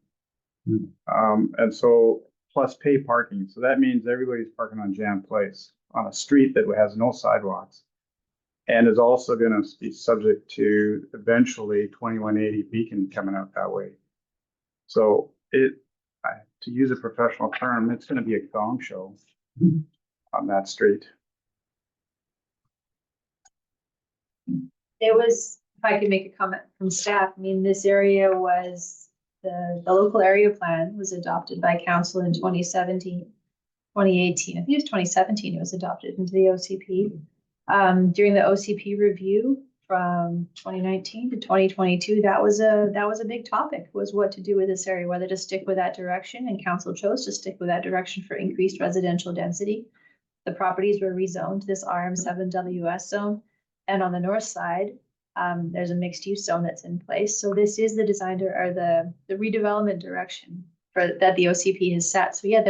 And so plus pay parking. So that means everybody's parking on Jam Place on a street that has no sidewalks. And is also gonna be subject to eventually 2180 Beacon coming out that way. So to use a professional term, it's gonna be a gong show on that street. There was, if I could make a comment from staff, I mean, this area was, the local area plan was adopted by council in 2017. 2018, I think it was 2017, it was adopted into the OCP. During the OCP review from 2019 to 2022, that was a big topic, was what to do with this area, whether to stick with that direction, and council chose to stick with that direction for increased residential density. The properties were rezoned to this RM7WS zone, and on the north side, there's a mixed use zone that's in place. So this is the design or the redevelopment direction that the OCP has set. So yeah,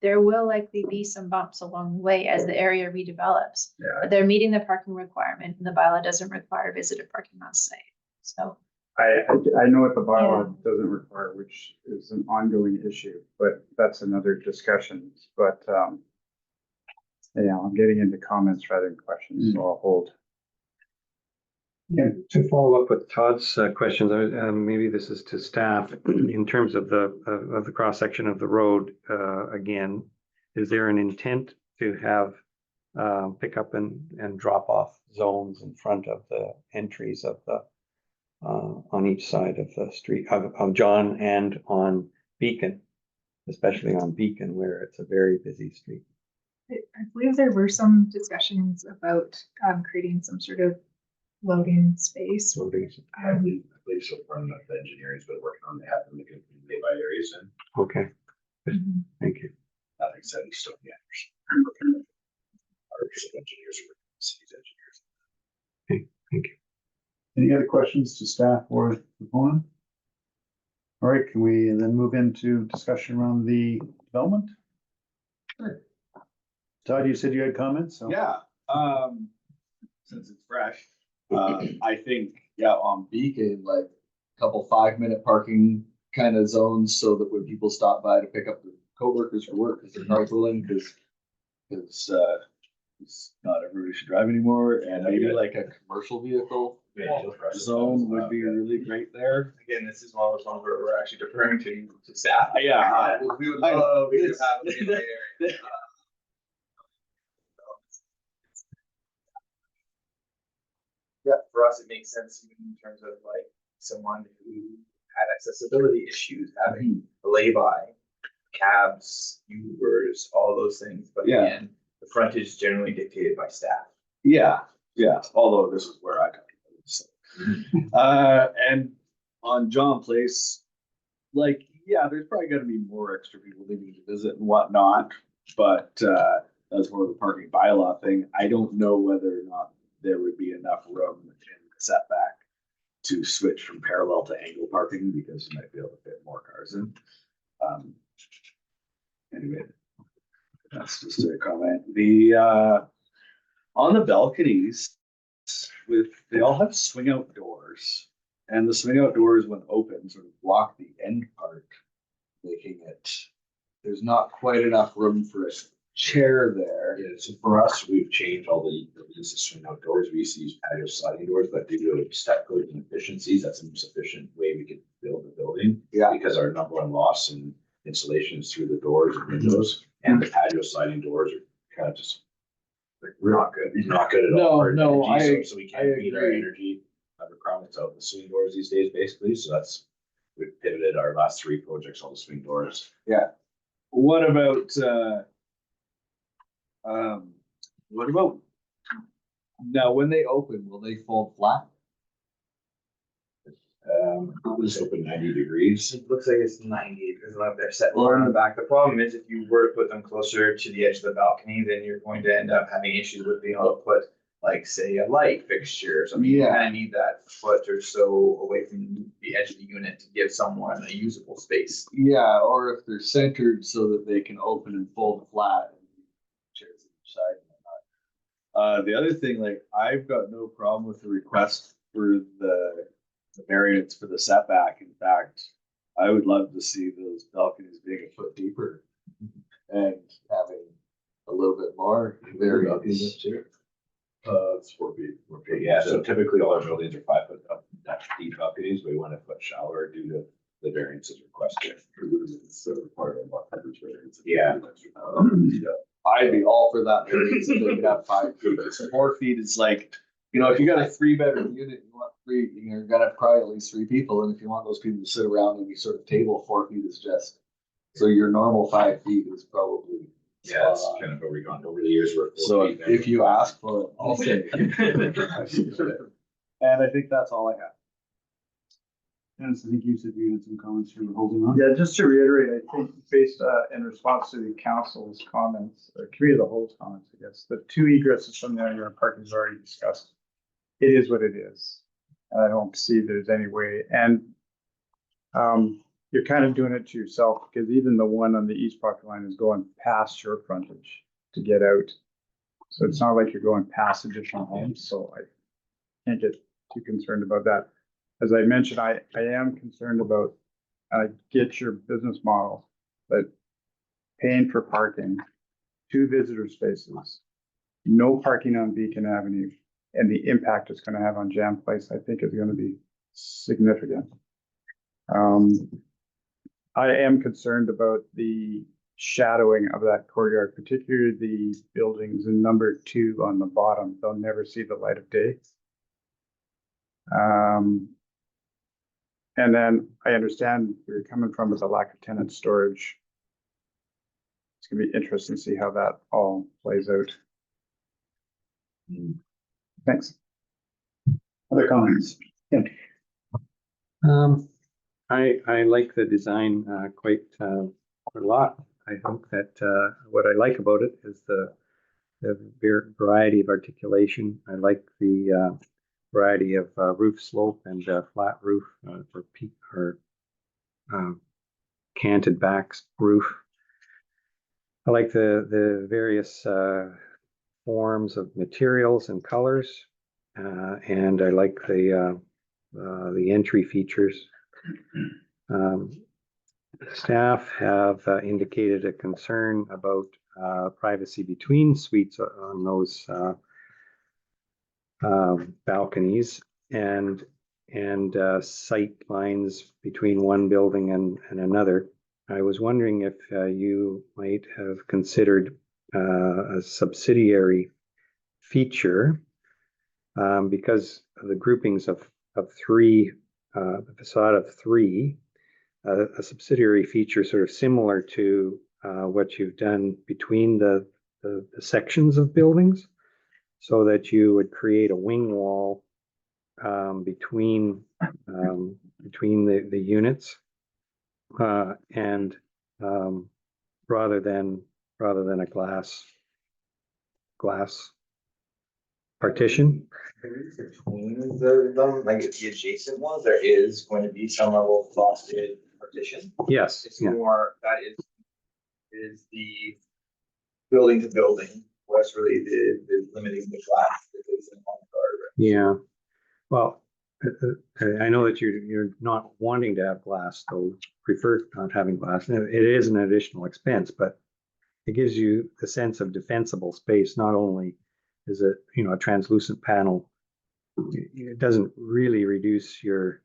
there will likely be some bumps along the way as the area redevelops. Yeah. But they're meeting the parking requirement, and the bylaw doesn't require visitor parking on site. So I know what the bylaw doesn't require, which is an ongoing issue, but that's another discussion. But yeah, I'm getting into comments rather than questions, so I'll hold. Yeah, to follow up with Todd's questions, maybe this is to staff in terms of the cross section of the road. Again, is there an intent to have pick up and drop off zones in front of the entries of the on each side of the street of John and on Beacon, especially on Beacon where it's a very busy street? I believe there were some discussions about creating some sort of loading space. I believe so. From the engineering's been working on, they have to make it by areas and Okay, Mhm. thank you. nothing set in stone yet. Our engineers are city's engineers. Thank you. Any other questions to staff or proponent? All right, can we then move into discussion around the development? Sure. Todd, you said you had comments, so. Yeah, since it's fresh, I think, yeah, on Beacon, like a couple 5-minute parking kind of zones so that when people stop by to pick up their coworkers for work, because they're carpooling, because not everybody should drive anymore, and maybe like a commercial vehicle zone would be really great there. Again, this is one of those ones where we're actually deferring to staff. Yeah. We would I know. love to have it in the area. Yeah, for us, it makes sense in terms of like someone who had accessibility issues, having a lay-by, cabs, Ubers, all those things. But Yeah. again, the frontage is generally dictated by staff. Yeah, although this is where I come from. So. And on John Place, like, yeah, there's probably gonna be more extra people needing to visit and whatnot, but that's more of the parking bylaw thing. I don't know whether or not there would be enough room in the setback to switch from parallel to angle parking, because you might be able to fit more cars in. Anyway, that's just a comment. On the balconies, they all have swing out doors, and the swing out doors, when open, sort of block the end part, making it, there's not quite enough room for a chair there. Yeah, so for us, we've changed all the uses of swing outdoors. We used to use patio sliding doors, but due to step codes and efficiencies, that's the most efficient way we could build the building. Yeah. Because our number one loss in insulation is through the doors and windows, and the patio sliding doors are kind of just like not good. Not good at all. for No, energy, so we can't meet our agree. energy requirements out the swing doors these days, basically. So we've pivoted our last 3 projects all the swing doors. What about now when they open, will they fold flat? It was open 90 degrees. It looks like it's 90 because they're set lower on the back. The problem is if you were to put them closer to the edge of the balcony, then you're going to end up having issues with being able to put, like, say, a light fixture or something. You Yeah. kind of need that foot or so away from the edge of the unit to give someone a usable space. Yeah, or if they're centered so that they can open and fold flat. And chairs on each side and whatnot. The other thing, like, I've got no problem with the request for the variance for the setback. In fact, I would love to see those balconies being a foot deeper and having a little bit more variance. It's 4 feet. Yeah, so typically all our buildings are 5 foot up, deep balconies. We want a foot shallower due to the variances requested. So part of our coverage variance. Yeah. I'd be all for that variance if they could have 5 feet. 4 feet is like, you know, if you got a 3-bedroom unit, you want 3, you're gonna have probably at least 3 people, and if you want those people to sit around any sort of table, 4 feet is just. So your normal 5 feet is probably Yeah, it's kind of over gone over the years. We're 4 So feet now. if you ask for it, I'll say. And I think that's all I have. Dennis, I think you said you had some comments you were holding on. Yeah, just to reiterate, I think based in response to the council's comments, or committee of the whole's comments, I guess, the two egresses from the underground parking is already discussed. It is what it is. And I don't see there's any way. And you're kind of doing it to yourself because even the one on the east property line is going past your frontage to get out. So it's not like you're going past additional homes. So I can't get too concerned about that. As I mentioned, I am concerned about, I get your business model, but paying for parking, 2 visitor spaces, no parking on Beacon Avenue, and the impact it's going to have on Jam Place, I think is going to be significant. I am concerned about the shadowing of that courtyard, particularly the buildings in number 2 on the bottom. They'll never see the light of day. And then I understand where you're coming from with the lack of tenant storage. It's gonna be interesting to see how that all plays out. Thanks. Other comments? Yeah. I like the design quite a lot. I think that what I like about it is the variety of articulation. I like the variety of roof slope and flat roof or peak or canted backs roof. I like the various forms of materials and colors, and I like the entry features. Staff have indicated a concern about privacy between suites on those balconies and sight lines between one building and another. I was wondering if you might have considered a subsidiary feature because of the groupings of 3, the facade of 3, a subsidiary feature sort of similar to what you've done between the sections of buildings, so that you would create a wing wall between the units, and rather than a glass partition. Between them, like the adjacent ones, there is going to be some level of frosted partition. Yes. It's Yeah. more, that is the building to building, what's really the limiting the glass that is in one guard. Yeah. Well, I know that you're not wanting to have glass, though prefer not having glass. And it is an additional expense, but it gives you the sense of defensible space. Not only is it, a translucent panel, it doesn't really reduce your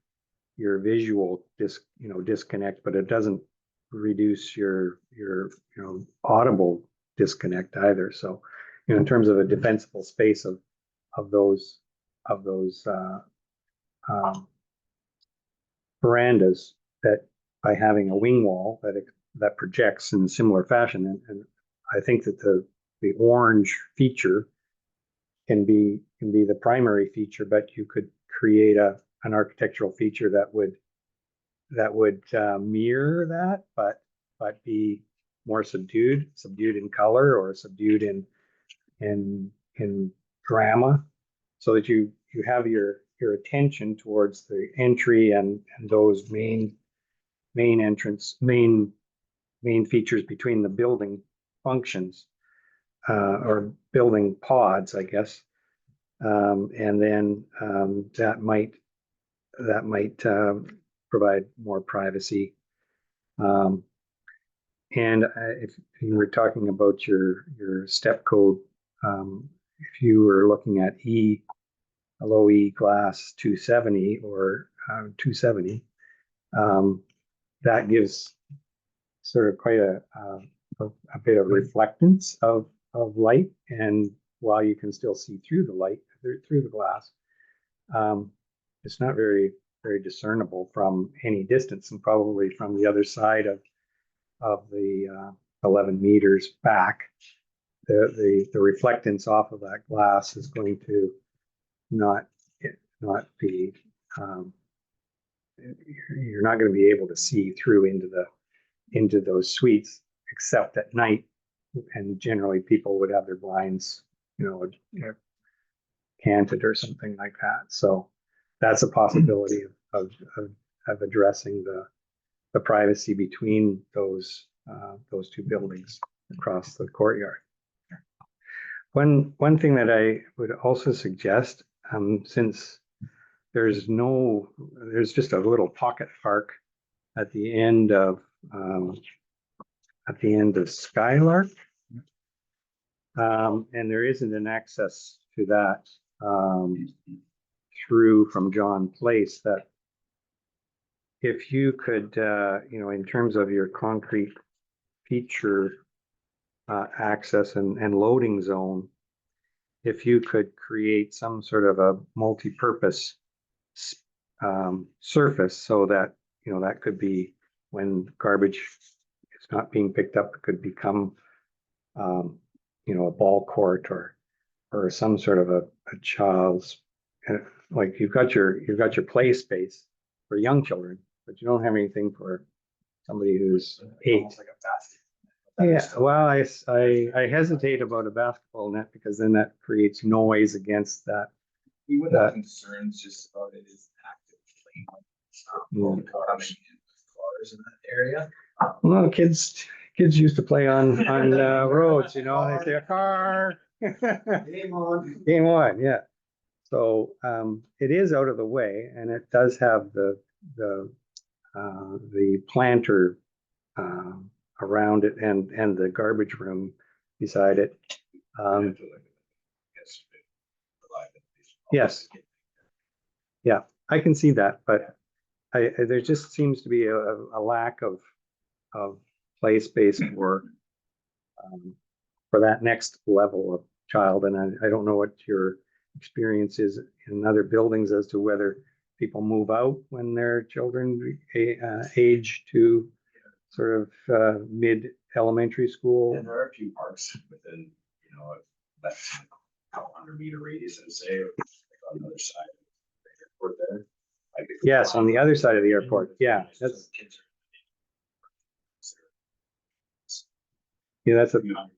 visual disconnect, but it doesn't reduce your audible disconnect either. So, in terms of a defensible space of those verandas, that by having a wing wall that projects in a similar fashion, and I think that the orange feature can be the primary feature, but you could create an architectural feature that would mirror that, but be more subdued in color or subdued in drama, so that you have your attention towards the entry and those main features between the building functions, or building pods, I guess. And then that might provide more privacy. And if you were talking about your step code, if you were looking at a low E glass 270 or 270, that gives sort of quite a bit of reflectance of light, and while you can still see through the light through the glass, it's not very discernible from any distance, and probably from the other side of the 11 meters back, the reflectance off of that glass is going to not be, you're not going to be able to see through into those suites except at night. And generally people would have their blinds, canted or something like that. So that's a possibility of addressing the privacy between those two buildings across the courtyard. One thing that I would also suggest, since there's just a little pocket park at the end of Skylark, and there isn't an access to that through from John Place, that if you could, in terms of your concrete feature access and loading zone, if you could create some sort of a multi-purpose surface, so that, that could be, when garbage is not being picked up, it could become, a ball court or some sort of a child's, like you've got your play space for young children, but you don't have anything for somebody who's 8. Almost like a basket. Yeah, well, I hesitate about a basketball net, because then that creates noise against that. We would have concerns just about it is active lane, coming in with cars in that area. Well, kids used to play on roads, they say a car. Game on. Game on, yeah. So it is out of the way, and it does have the planter around it, and the garbage room beside it. Yes. Yeah, I can see that, but there just seems to be a lack of play space for that next level of child. And I don't know what your experience is in other buildings as to whether people move out when their children age to sort of mid elementary school. And there are a few parks within, that's a couple 100-meter radius, I'd say, like on the other side of the airport there. Yes, on the other side of the airport. Yeah, that's a few 100 meters away.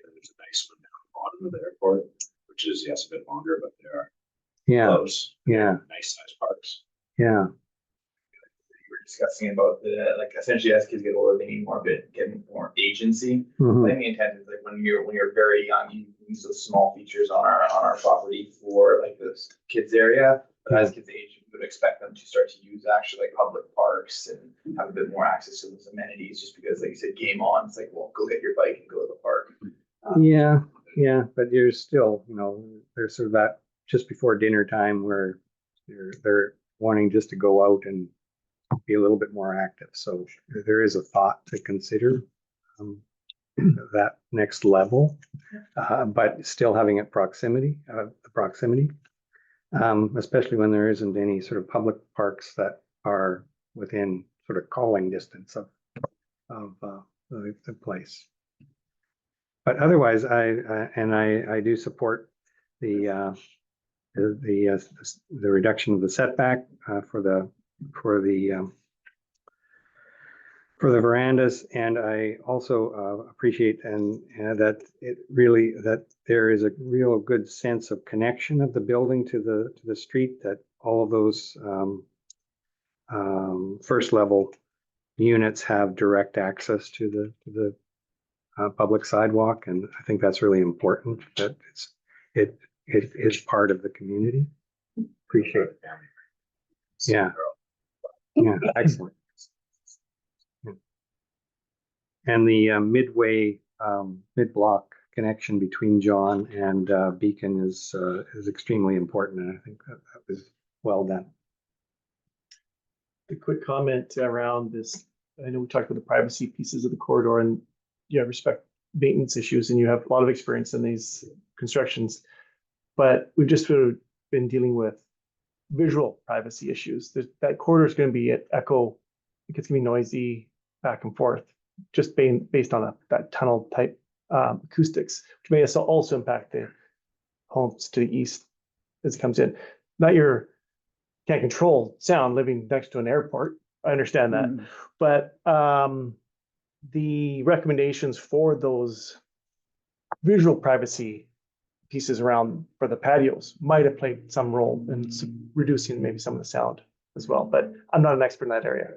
And there's a nice one down the bottom of the airport, which is, yes, a bit longer, but they are close. Yeah. Nice sized parks. Yeah. We were discussing about essentially as kids get older, they need get more agency. Mhm. I think the intent is like when you're very young, you use those small features on our property for like this kids area. But as kids age, we would expect them to start to use actually like public parks and have a bit more access to those amenities, just because like you said, game on, it's like, well, go get your bike and go to the park. Yeah, but you're still, there's sort of that just before dinner time where they're wanting just to go out and be a little bit more active. So there is a thought to consider that next level, but still having the proximity, especially when there isn't any sort of public parks that are within sort of calling distance of the place. But otherwise, I do support the reduction of the setback for the verandas, and I also appreciate that there is a real good sense of connection of the building to the street, that all of those first level units have direct access to the public sidewalk, and I think that's really important, that it is part of the community. Appreciate it. Yeah, excellent. And the mid-block connection between John and Beacon is extremely important, and I think that was well done. A quick comment around this. I know we talked about the privacy pieces of the corridor, and you respect maintenance issues, and you have a lot of experience in these constructions, but we've just sort of been dealing with visual privacy issues. That corridor is going to be at echo. It's going to be noisy back and forth. just based on that tunnel type acoustics, which may also impact the homes to the east as it comes in. Not can't control sound living next to an airport. I understand that, but the recommendations for those visual privacy pieces around for the patios might have played some role in reducing maybe some of the sound as well. But I'm not an expert in that area.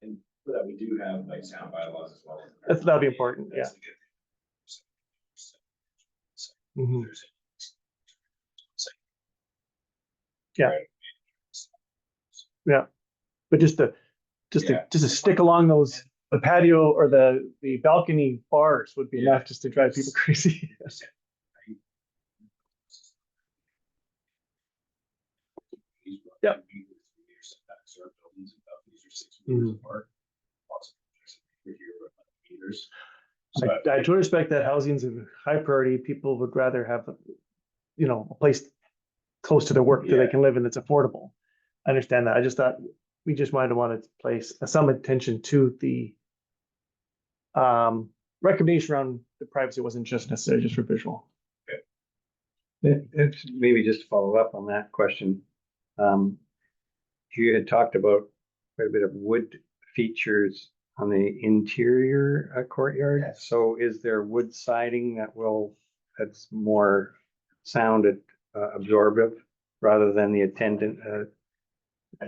And for that, we do have like sound bylaws as well. That'll be important. Yeah. That's a good thing. Mhm. There's- Yeah. Yeah, but just to stick along the patio or the balcony bars would be enough just to drive people crazy. Yep. Mhm. I totally respect that housing's a high priority. People would rather have, a place close to their work that they can live in that's affordable. I understand that. I just thought we just might have wanted to place some attention to the recommendation around the privacy wasn't just necessarily just for visual. It's maybe just to follow up on that question. You had talked about quite a bit of wood features on the interior courtyard. Yes. So is there wood siding that's more sound absorptive rather than the attendant?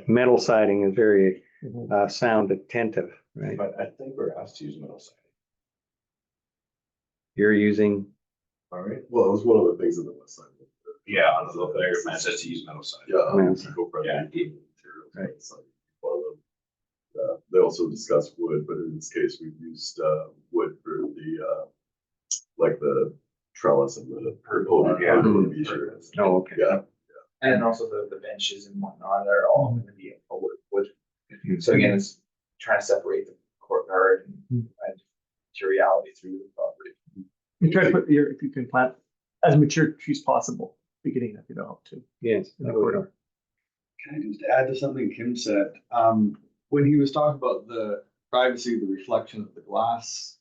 Metal siding is very sound attentive, right? But I think we're asked to use metal siding. You're using, All right, well, it was one of the things in the west side. Yeah, on the local area plan says to use metal siding. Yeah. Metal Go for Yeah. the materials. Right. It's like one of them. They also discussed wood, but in this case, we've used wood for the like the trellis and the purple. Yeah. oh, okay. Yeah. And then also the benches and whatnot are all gonna be a wood. So again, it's trying to separate the courtyard and materiality through the property. You try to put if you can plant as mature trees possible, beginning if you don't have to. Yes. In the corridor. Can I just add to something Kim said? When he was talking about the privacy, the reflection that the glass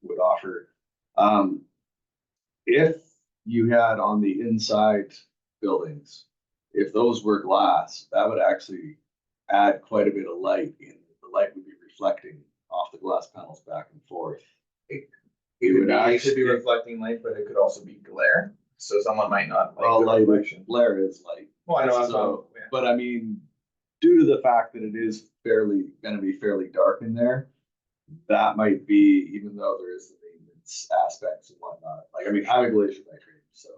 would offer. If you had on the inside buildings, if those were glass, that would actually add quite a bit of light in. The light would be reflecting off the glass panels back and forth. It would It should be actually, reflecting light, but it could also be glare. So someone might not like well, the light, reflection. glare is light. Well, I know that's So, not, yeah. but I mean, due to the fact that it is gonna be fairly dark in there, that might be, even though there is the maintenance aspects and whatnot, like, I mean, I'm a glacier by trade, so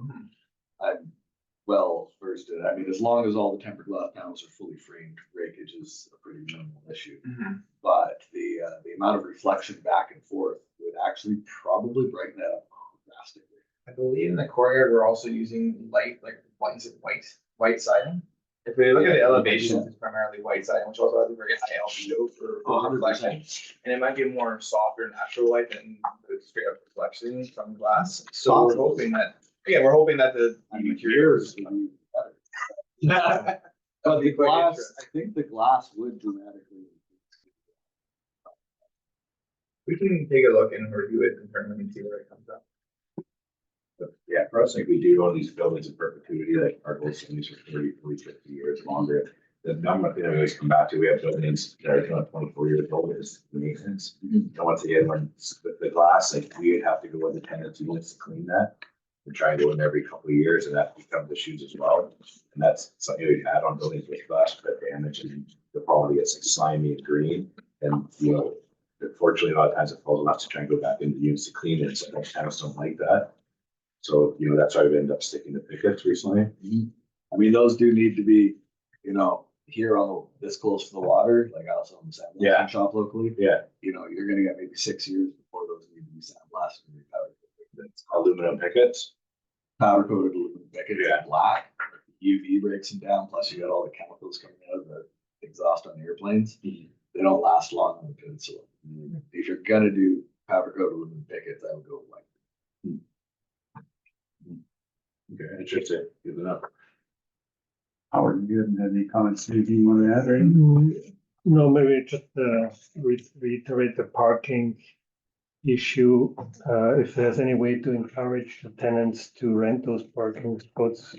I'm well versed in it. I mean, as long as all the tempered glass panels are fully framed, breakage is a pretty minimal issue. But the amount of reflection back and forth would actually probably brighten that up drastically. I believe in the courtyard, we're also using light, like white siding. If we look at the elevations, it's primarily white siding, which also has a very high albedo for 100%. reflection. And it might be more softer, natural light than the straight up reflection from glass. So we're hoping that, the materials. But the glass, I think the glass would dramatically. We can take a look and review it internally and see where it comes up. But yeah, for us, like we do own these buildings in perpetuity, like our goal is these for 30, 40, 50 years longer. The number thing I always come back to, we have buildings that are 24 years old, is the maintenance. And once again, when with the glass, like we would have to go in the tenants units to clean that. We try and go in every couple of years, and that becomes issues as well. And that's something we've had on buildings with glass that damage, and the quality gets like slimy and green. And unfortunately, a lot of times it falls enough to try and go back into the units to clean it. So most tenants don't like that. So, that's why we ended up sticking to pickets recently. I mean, those do need to be, here on this close to the water, like I also own the sandblasting shop locally. Yeah. You're gonna get maybe 6 years before those need to be sandblasted and recovered. It's aluminum pickets. Powder coated aluminum picket, Yeah. black, UV breaks them down, plus you got all the chemicals coming out of the exhaust on airplanes. They don't last long on the peninsula. If you're gonna do powder coated aluminum pickets, I would go like. Okay, interesting. Good enough. Howard, you haven't had any comments, anything you want to add or anything? No, maybe just reiterate the parking issue. If there's any way to encourage the tenants to rent those parking spots.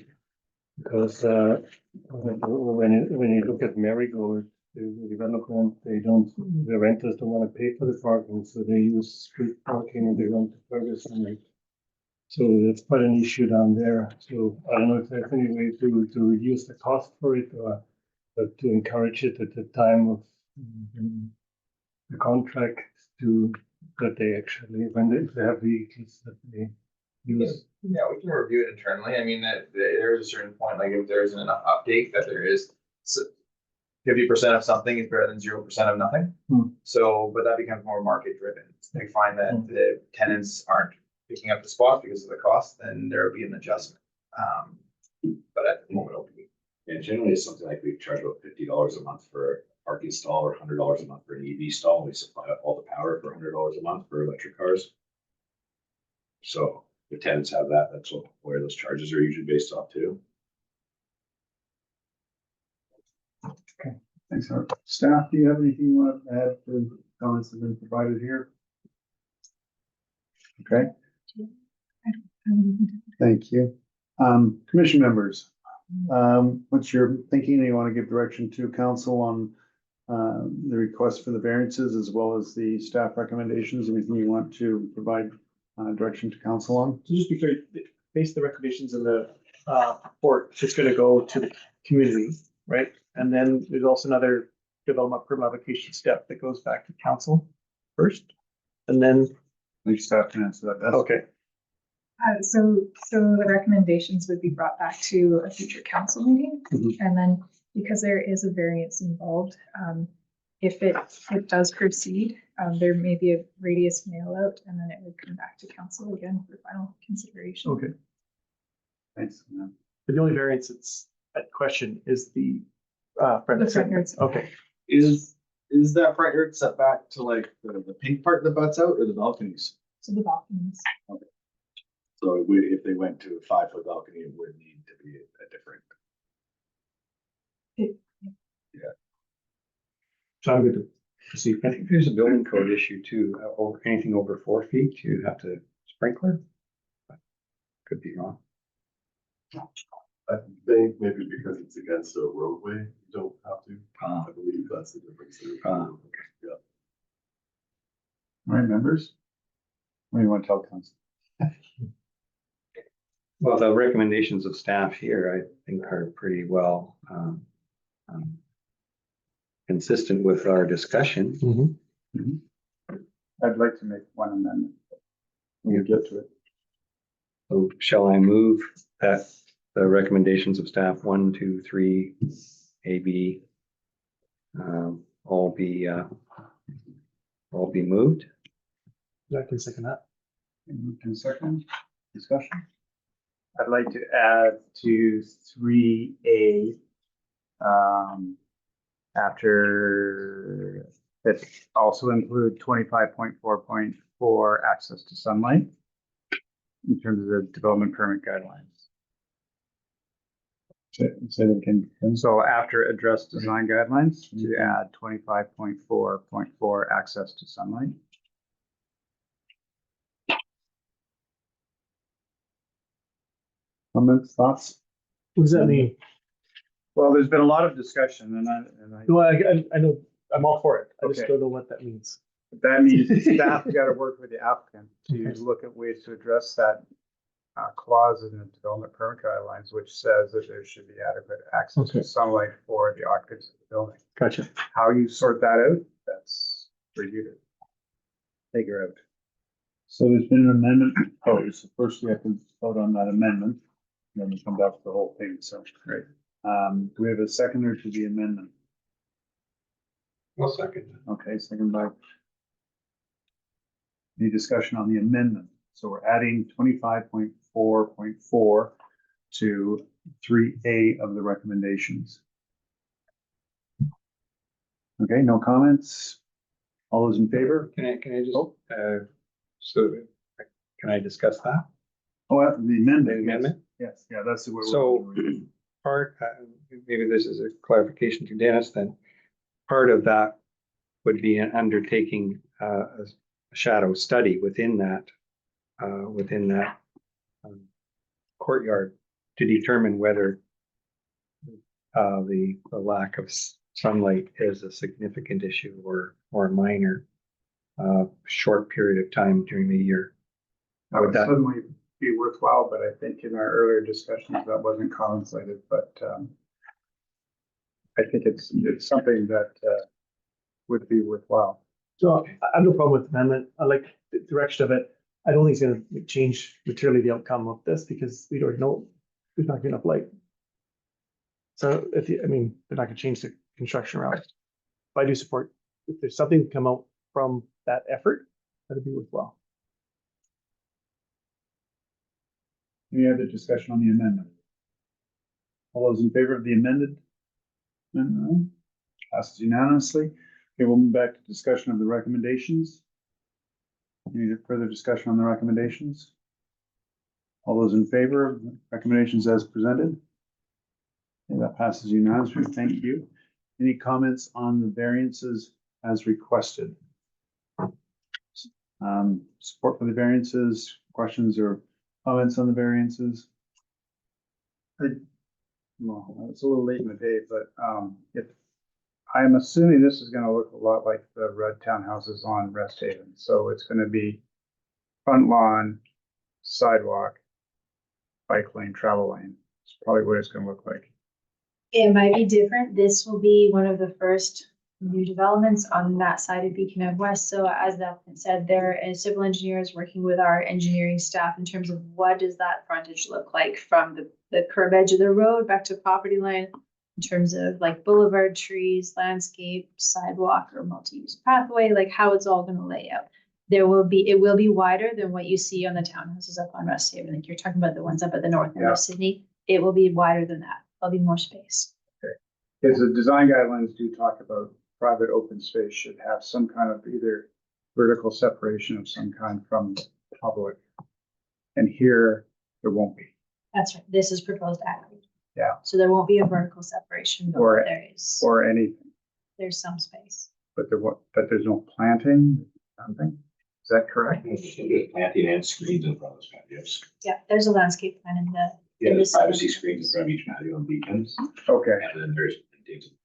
Because when you look at Marigold, the development, the renters don't want to pay for the parking, so they use street parking and they rent to Ferguson. So that's quite an issue down there. So I don't know if there's any way to reduce the cost for it or to encourage it at the time of the contract that they actually, if they have vehicles that they use. Yeah, we can review it internally. I mean, that there is a certain point, like if there isn't enough uptake, that there is 50% of something is better than 0% of nothing. So, but that becomes more market driven. They find that the tenants aren't picking up the spot because of the cost, then there will be an adjustment. But at the moment, it'll be. And generally, it's something like we charge about $50 a month for a parking stall or $100 a month for an EV stall. We supply all the power for $100 a month for electric cars. So the tenants have that. That's where those charges are usually based off too. Okay, thanks, Art. Staff, do you have anything you want to add to comments that have been provided here? Okay, thank you. Commission members, what's your thinking? Do you want to give direction to council on the request for the variances as well as the staff recommendations? Anything you want to provide direction to council on? So just be clear, based on the recommendations in the report, it's going to go to the community, right? And then there's also another development permit application step that goes back to council first, and then. Maybe staff can answer that best. Okay. So the recommendations would be brought back to a future council meeting. And then because there is a variance involved, if it does proceed, there may be a radius mail out and then it would come back to council again for final consideration. Okay. Thanks. But the only variance that's at question is the front yard. Okay. Is that front yard set back to like the pink part that butts out or the balconies? So the balconies. So if they went to a 5-foot balcony, it would need to be a different. So I'm good to proceed. I think there's a building code issue too, or anything over 4 feet, you have to sprinkler. Could be wrong. I think maybe because it's against a roadway, you don't have to. I believe that's the difference. Okay. Yeah. All right, members. What do you want to tell council? Well, the recommendations of staff here, I think, are pretty well consistent with our discussion. I'd like to make one amendment. We'll get to it. So shall I move that the recommendations of staff 1, 2, 3, A, B, all be moved? I can second that. In second discussion. I'd like to add to 3A, after it also include 25.4.4 access to sunlight in terms of the development permit guidelines. Say that again. So after address design guidelines, to add 25.4.4 access to sunlight. Comments, thoughts? What does that mean? Well, there's been a lot of discussion and I Well, I know, I'm all for it. I just Okay. don't know what that means. that means staff got to work with the applicant to look at ways to address that clause in the development permit guidelines, which says that there should be adequate access Okay. to sunlight for the occupants of the building. Gotcha. How you sort that out, that's for you to figure out. So there's been an amendment proposed. So first we have to vote on that amendment. Then we come back to the whole thing. So, great. Do we have a seconder to the amendment? Well, second. Okay, second by. Any discussion on the amendment? So we're adding 25.4.4 to 3A of the recommendations. Okay, no comments? All those in favor? Can I just, so can I discuss that? Oh, the amendment. The amendment? Yes, yeah, that's the word. So part, maybe this is a clarification to Dennis then. part of that would be an undertaking a shadow study within that courtyard to determine whether the lack of sunlight is a significant issue or a minor short period of time during the year. That would Would that- certainly be worthwhile, but I think in our earlier discussions, that wasn't contemplated, but I think it's something that would be worthwhile. So I have no problem with the amendment. I like the direction of it. I don't think it's gonna change materially the outcome of this because we already know there's not enough light. So I mean, they're not gonna change the construction route. But I do support, if there's something to come out from that effort, that'd be worthwhile. Any other discussion on the amendment? All those in favor of the amended? amendment? Passes unanimously. Okay, we'll move back to discussion of the recommendations. Any further discussion on the recommendations? All those in favor of the recommendations as presented? Okay, that passes unanimously. Thank you. Any comments on the variances as requested? Support for the variances, questions or comments on the variances? Well, it's a little late in the day, but if I'm assuming this is gonna look a lot like the red townhouses on Rest Haven, so it's gonna be front lawn, sidewalk, bike lane, travel lane. It's probably what it's gonna look like. It might be different. This will be one of the first new developments on that side of Beacon Ave West. So as the applicant said, there is civil engineers working with our engineering staff in terms of what does that frontage look like from the curb edge of the road back to property line in terms of like boulevard trees, landscape, sidewalk, or multi-use pathway, like how it's all going to lay out. It will be wider than what you see on the townhouses up on Rest Haven. Like you're talking about the ones up at the north end of Sydney. It will be wider than that. There'll be more space. Okay. Because the design guidelines do talk about private open space should have some kind of either vertical separation of some kind from the public. And here, there won't be. That's right. This is proposed aggregate. Yeah. So there won't be a vertical separation, but Or- there is, Or anything, there's some space. but there's no planting, something. Is that correct? Planting and screens in front of those patios. Yeah, there's a landscape plan in the. Yeah, in there's this- privacy screens in front of each patio and beacons, Okay, and then there's.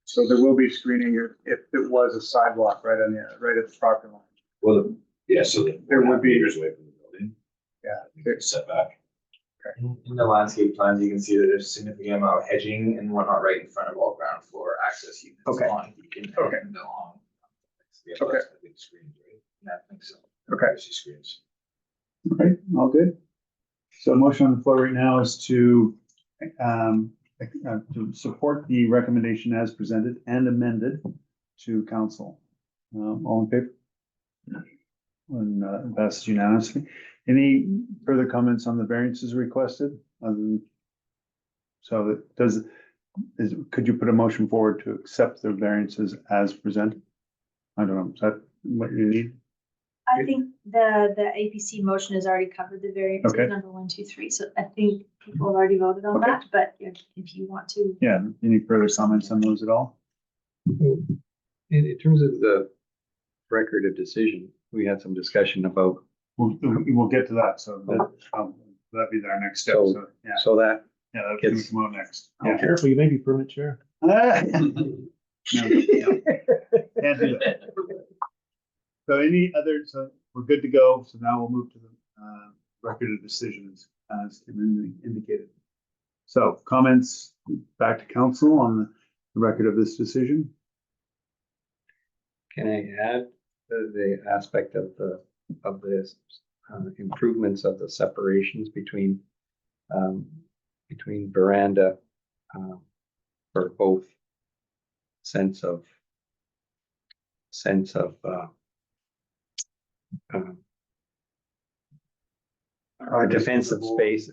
so there will be screening if it was a sidewalk right at the property line. Well, yeah, so that There would be- meters away from the building. Yeah. There's setback. In the landscape plans, you can see that there's a significant amount of hedging and whatnot right in front of all ground floor access units. Okay. On Beacon Okay. and along. Yeah, Okay. that's, I think, screens, right? Yeah, I think so. Okay. Privacy screens. Okay, all good. So motion on the floor right now is to support the recommendation as presented and amended to council. All in favor? And it passes unanimously. Any further comments on the variances requested? So could you put a motion forward to accept the variances as presented? I don't know, is that what you need? I think the APC motion has already covered the variances, Okay. number 1, 2, 3. So I think people have already voted on Okay. that, but if you want to. Yeah, any further comments on those at all? In terms of the record of decision, we had some discussion about, We'll get to that, so that'd be our next step, so, yeah. so that Yeah, that's gonna Gets- come out next. Oh, careful, you may be permanent chair. No, can't do that. So so we're good to go. So now we'll move to the record of decisions as indicated. So comments back to council on the record of this decision. Can I add the aspect of this improvements of the separations between veranda for both sense of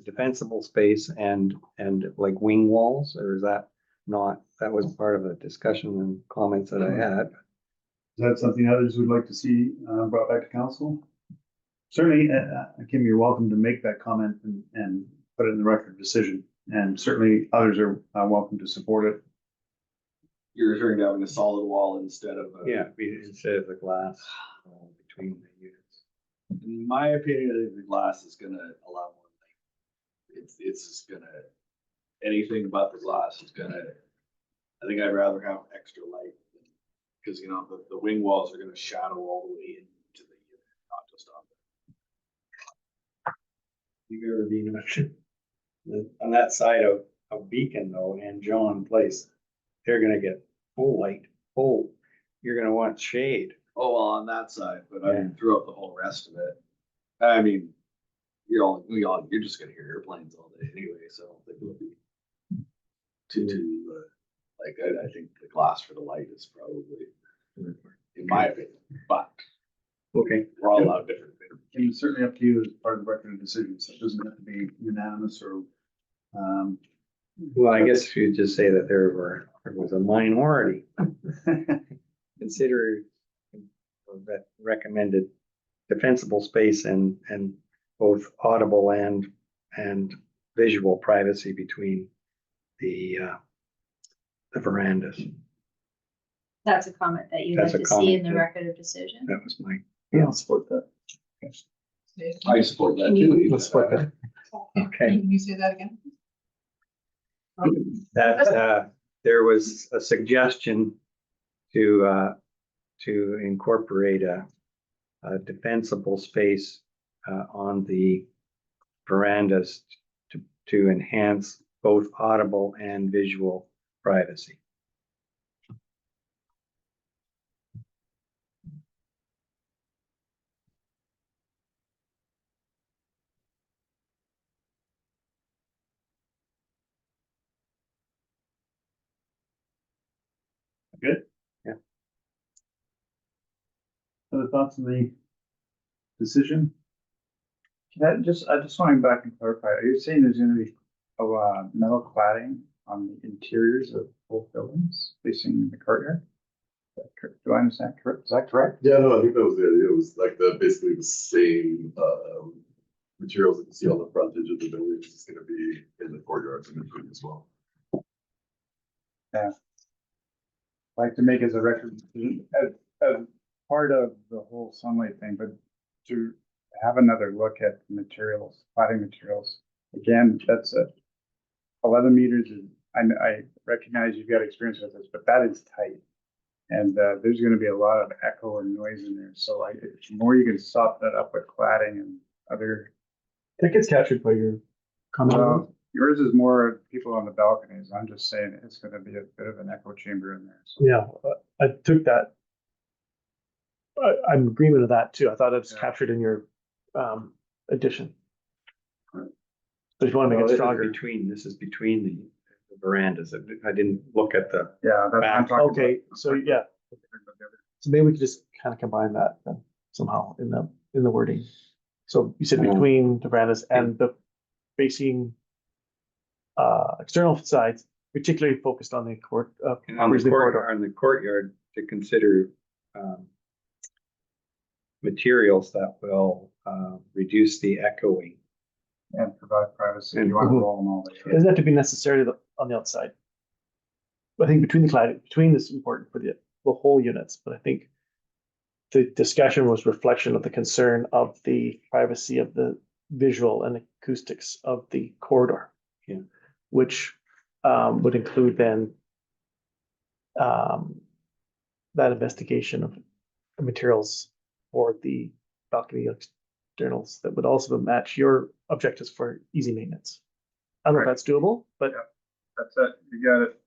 defensible space and like wing walls, or is that not, that was part of the discussion and comments that I had. Is that something others would like to see brought back to council? Certainly, Kim, you're welcome to make that comment and put it in the record of decision. And certainly others are welcome to support it. you're referring to having a solid wall instead of a. Yeah, instead of the glass between the units. In my opinion, I think the glass is gonna allow more light. It's just gonna, anything but the glass is gonna, I think I'd rather have extra light. Cause you know, the wing walls are gonna shadow all the way into the unit, not just on You've ever been on that side of Beacon though, and John Place, they're gonna get full light, full, you're gonna want shade. Oh, well, on that side, but I Yeah. mean, throughout the whole rest of it. I mean, you're just gonna hear airplanes all day anyway, so I don't think it'll be too, like, I think the glass for the light is probably, in my opinion, but Okay. we're all allowed different opinions. And it's certainly up to you as part of the record of decision, so it doesn't have to be unanimous or, Well, I guess you'd just say that there was a minority consider that recommended defensible space and both audible and visual privacy between the verandas. That's a comment that you'd That's like a to see in comment, the yeah. record of decision. That was my, Yeah, I'll support that. I support that Can you- too. Let's support that. okay. Can you say that again? That there was a suggestion to incorporate a defensible space on the verandas to enhance both audible and visual privacy. good? Yeah. Other thoughts on the decision? I just want to go back and clarify, are you saying there's gonna be metal cladding on the interiors of both buildings facing the courtyard? Do I understand correct? Is that correct? Yeah, no, I think that was the idea. It was like basically the same, materials that you see on the frontage of the building is just gonna be in the courtyards in between as well. Like to make as a record decision as part of the whole sunlight thing, but to have another look at materials, cladding materials. Again, that's 11 meters. I recognize you've got experience with this, but that is tight. And there's going to be a lot of echo and noise in there. So the more you can soften that up with cladding and other. That gets captured by your comment. Yours is more people on the balconies. I'm just saying it's going to be a bit of an echo chamber in there. So. Yeah, I took that. I'm in agreement with that too. I thought it's Yeah. captured in your addition. But if you want to make it stronger. This is between the verandas. I didn't look at the, Yeah, that's what I'm talking about. Okay, so yeah, so maybe we could just kind of combine that then somehow in the wording. So you said between the verandas and the facing external sides, particularly focused on the court, on the courtyard to consider materials that will reduce the echoing. And provide privacy. And- You want to roll them all the way. Doesn't have to be necessarily on the outside. I think between the cladding, between this is important for the whole units, but I think the discussion was reflection of the concern of the privacy of the visual and acoustics of the corridor. Yeah. Which would include then that investigation of the materials for the balcony externals that would also match your objectives for easy maintenance. I don't know if that's doable, but That's it. You got it.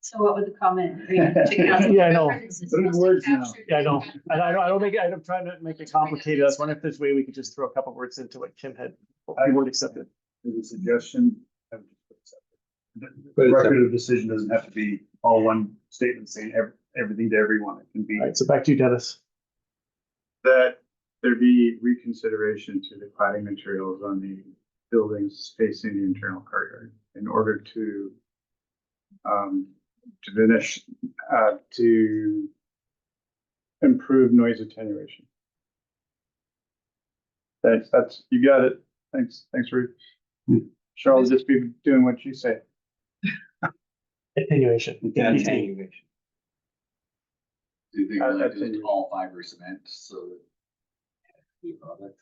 So what would the comment? Are you gonna take it out? Yeah, I know. This is Put it in mostly words now. captured yeah, I know. in- I don't make it, I'm trying to make it complicated. I was wondering if there's a way we could just throw a couple words into what Kim had. I would accept it. There's a suggestion. I would just put it separate. Put The it record of decision doesn't have to be all one statement saying everything to everyone. It can be All right, so back to you, Dennis. That there be reconsideration to the cladding materials on the buildings facing the internal courtyard in order to finish, to improve noise attenuation. Thanks, you got it. Thanks, Ruth. Cheryl will just be doing what you say. Attenuation. Attenuation. Do you think Uh, like that's just in- all fiber cement so that? The product.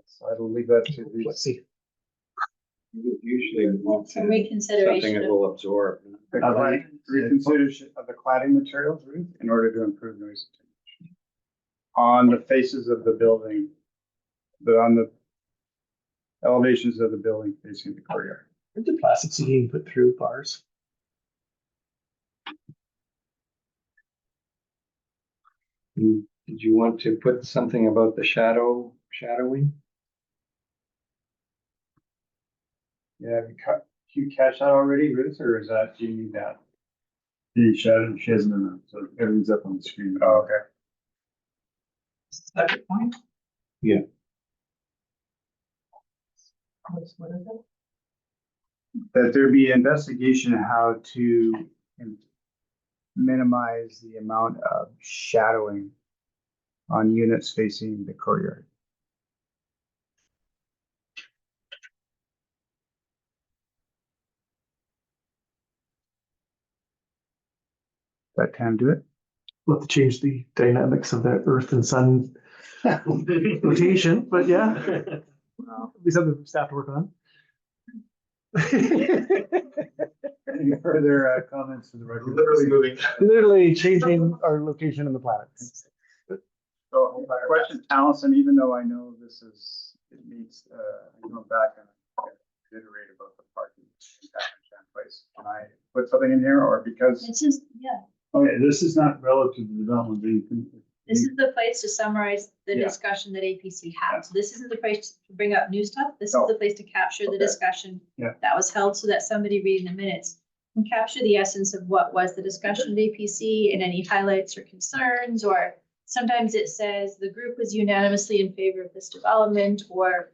So I will leave that to Let's the, see. Usually want Some to- reconsideration something that of- will absorb. the reconsideration of the cladding materials, Ruth, in order to improve noise attenuation. On the faces of the building, on the elevations of the building facing the courtyard. Where'd the plastic seating put through bars? Did you want to put something about the shadowing? Yeah, have you catch that already, Ruth, or is that, do you need that? The shadow, she hasn't done that, so everything's up on the screen. Oh, okay. Second point. Yeah. What is it? That there be investigation how to minimize the amount of shadowing on units facing the courtyard. That can do it. We'll have to change the dynamics of the earth and sun rotation, but yeah. It'll be something for staff to work on. Any further comments for the record? Literally changing our location in the planet. So, question, Allison, even though I know this is, it needs, I go back and iterate about the parking in Patterson Place. Can I put something in here, or because, It's just, yeah, okay, this is not relative to the development, but you can. this is the place to summarize the Yeah. discussion that APC had. So this isn't the place to bring up new stuff. This is No. the place to capture the Okay. discussion Yeah. that was held so that somebody reading the minutes can capture the essence of what was the discussion at APC and any highlights or concerns, or sometimes it says the group was unanimously in favor of this development, or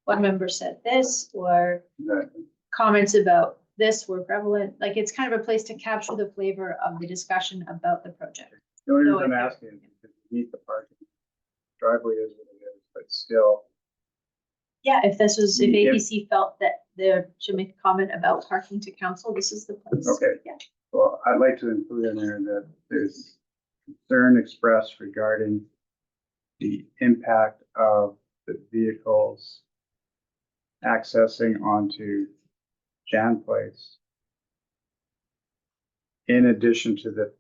one member said this, or Exactly. comments about this were prevalent. Like, it's kind of a place to capture the flavor of the discussion about the project. The only No, reason I'm I- asking is because you need the parking. Driveway is what it is, but still, Yeah, if this was, if Yeah. APC felt that there should make a comment about parking to council, this is the place. Okay. Yeah. well, I'd like to include in there that there's concern expressed regarding the impact of the vehicles accessing onto Jan Place, in addition to the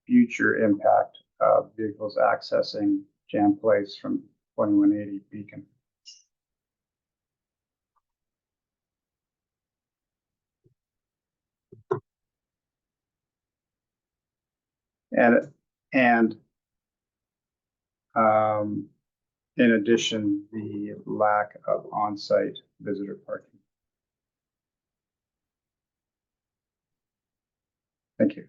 future impact of vehicles accessing Jan Place from 2180 Beacon. And in addition, the lack of on-site visitor parking. Thank you.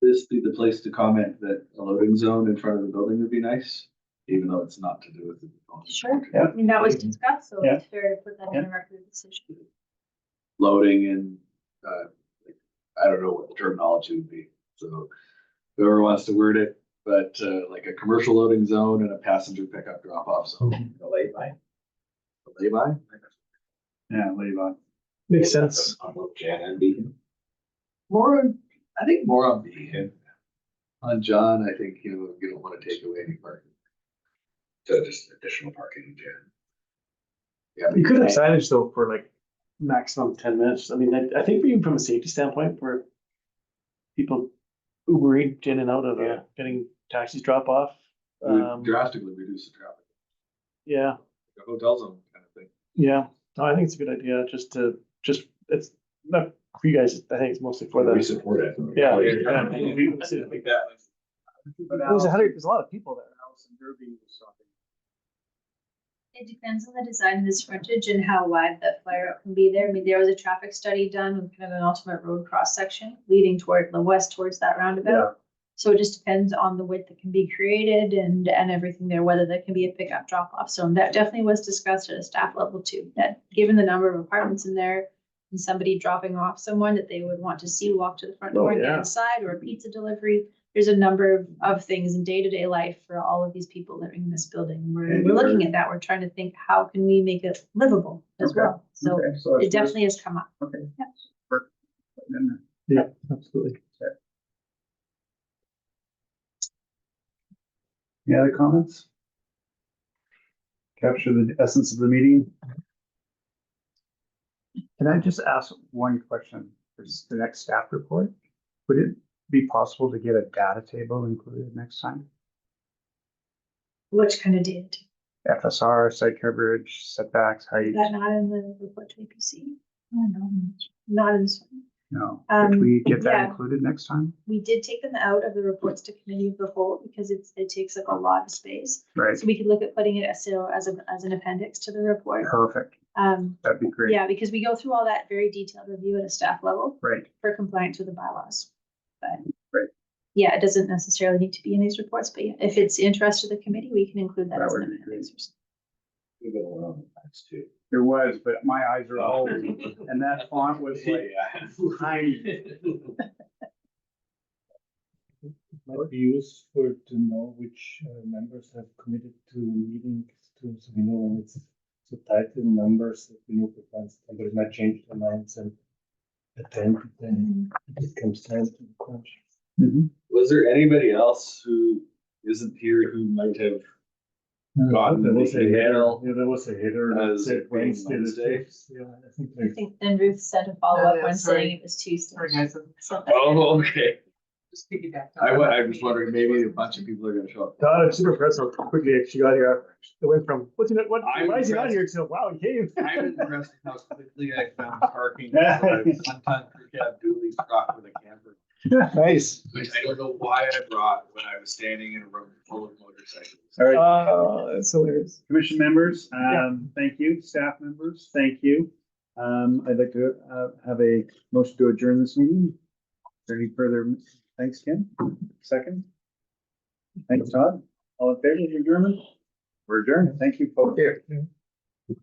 This be the place to comment that a loading zone in front of the building would be nice, even though it's not to do with the. Sure. Yeah. I mean, that was discussed, so Yeah. it's fair to put that in the record of decision. Loading and, like, I don't know what the terminology would be, so whoever wants to word it, but, like a commercial loading zone and a passenger pickup drop off zone. A lay-by? A lay-by? Yeah, leave on. Makes sense. On both Jan and Beacon. More on, I think more on Beacon. On John, I think, you don't want to take away any parking. So just additional parking in Jan. Yeah. You could have signage though for like maximum 10 minutes. I mean, I think even from a safety standpoint, where people Ubering in and out of getting taxis drop off. It would drastically reduce the traffic, Yeah, like a hotel zone kind of thing. yeah. No, I think it's a good idea. It's not for you guys. I think it's mostly for We the. support it. Yeah. Like that. There's a lot of people there. Allison Derby was something. It depends on the design of this frontage and how wide that flare up can be there. I mean, there was a traffic study done with kind of an ultimate road cross section leading toward the west towards that roundabout. So it just depends on the width that can be created and everything there, whether there can be a pickup drop off zone. That definitely was discussed at a staff level too, that given the number of apartments in there and somebody dropping off someone that they would want to see walk to the front door and get yeah. inside, or a pizza delivery, there's a number of things in day-to-day life for all of these people living in this building. And We're looking you're- at that. We're trying to think, how can we make it livable as Okay, well? So Okay, so that's it definitely has come up. good. Okay. Yeah. Perfect. And then- Yeah, absolutely. Any other comments? Capture the essence of the meeting. Can I just ask one question for the next staff report? Would it be possible to get a data table included next time? Which kind of data? FSR, site coverage, setbacks, Is height? that not in the report to APC? No, not in this one. No, could we get that yeah. included next time? We did take them out of the reports to committee of the whole because it takes up a lot of space. Right, So we could look at putting it as an appendix to the report. perfect, that'd be great. Yeah, because we go through all that very detailed review at a staff level Right, for compliance with the bylaws. But Right. yeah, it doesn't necessarily need to be in these reports, but yeah, if it's interest to the committee, we can include that That as an would be appendix. or something. We've been around the times too. there was, but my eyes are old, and that font was like tiny. Might be useful to know which members have committed to meetings too, so we know when it's so tight in numbers that we know if somebody might change their minds and attend, then it comes time to crunch. Was there anybody else who isn't here who might have gotten There the was a header, email yeah, there was a header that as said it being Wednesday. the Wednesday? 6th. Yeah, I think I think then Ruth sent a Oh, follow-up yeah, one sorry. saying it was Tuesday. So- Oh, okay. Just piggyback. I was wondering, maybe a bunch of people are gonna show up. God, I'm super impressed how quickly she got here. It went from, why is he not impressed. here? To, wow, he came. I'm impressed with how quickly I found parking for a one-ton crew cab dually truck with a camper, Nice. which I don't know why I brought when I was standing in a room full of motorcycles. All right, That's hilarious. commission members, Yeah. thank you. Staff members, thank you. I'd like to have a motion to adjourn this meeting. Is there any further? Thanks, Kim. Second. Thanks, Todd. All in favor of adjournment? We're adjourned. Thank you, folks.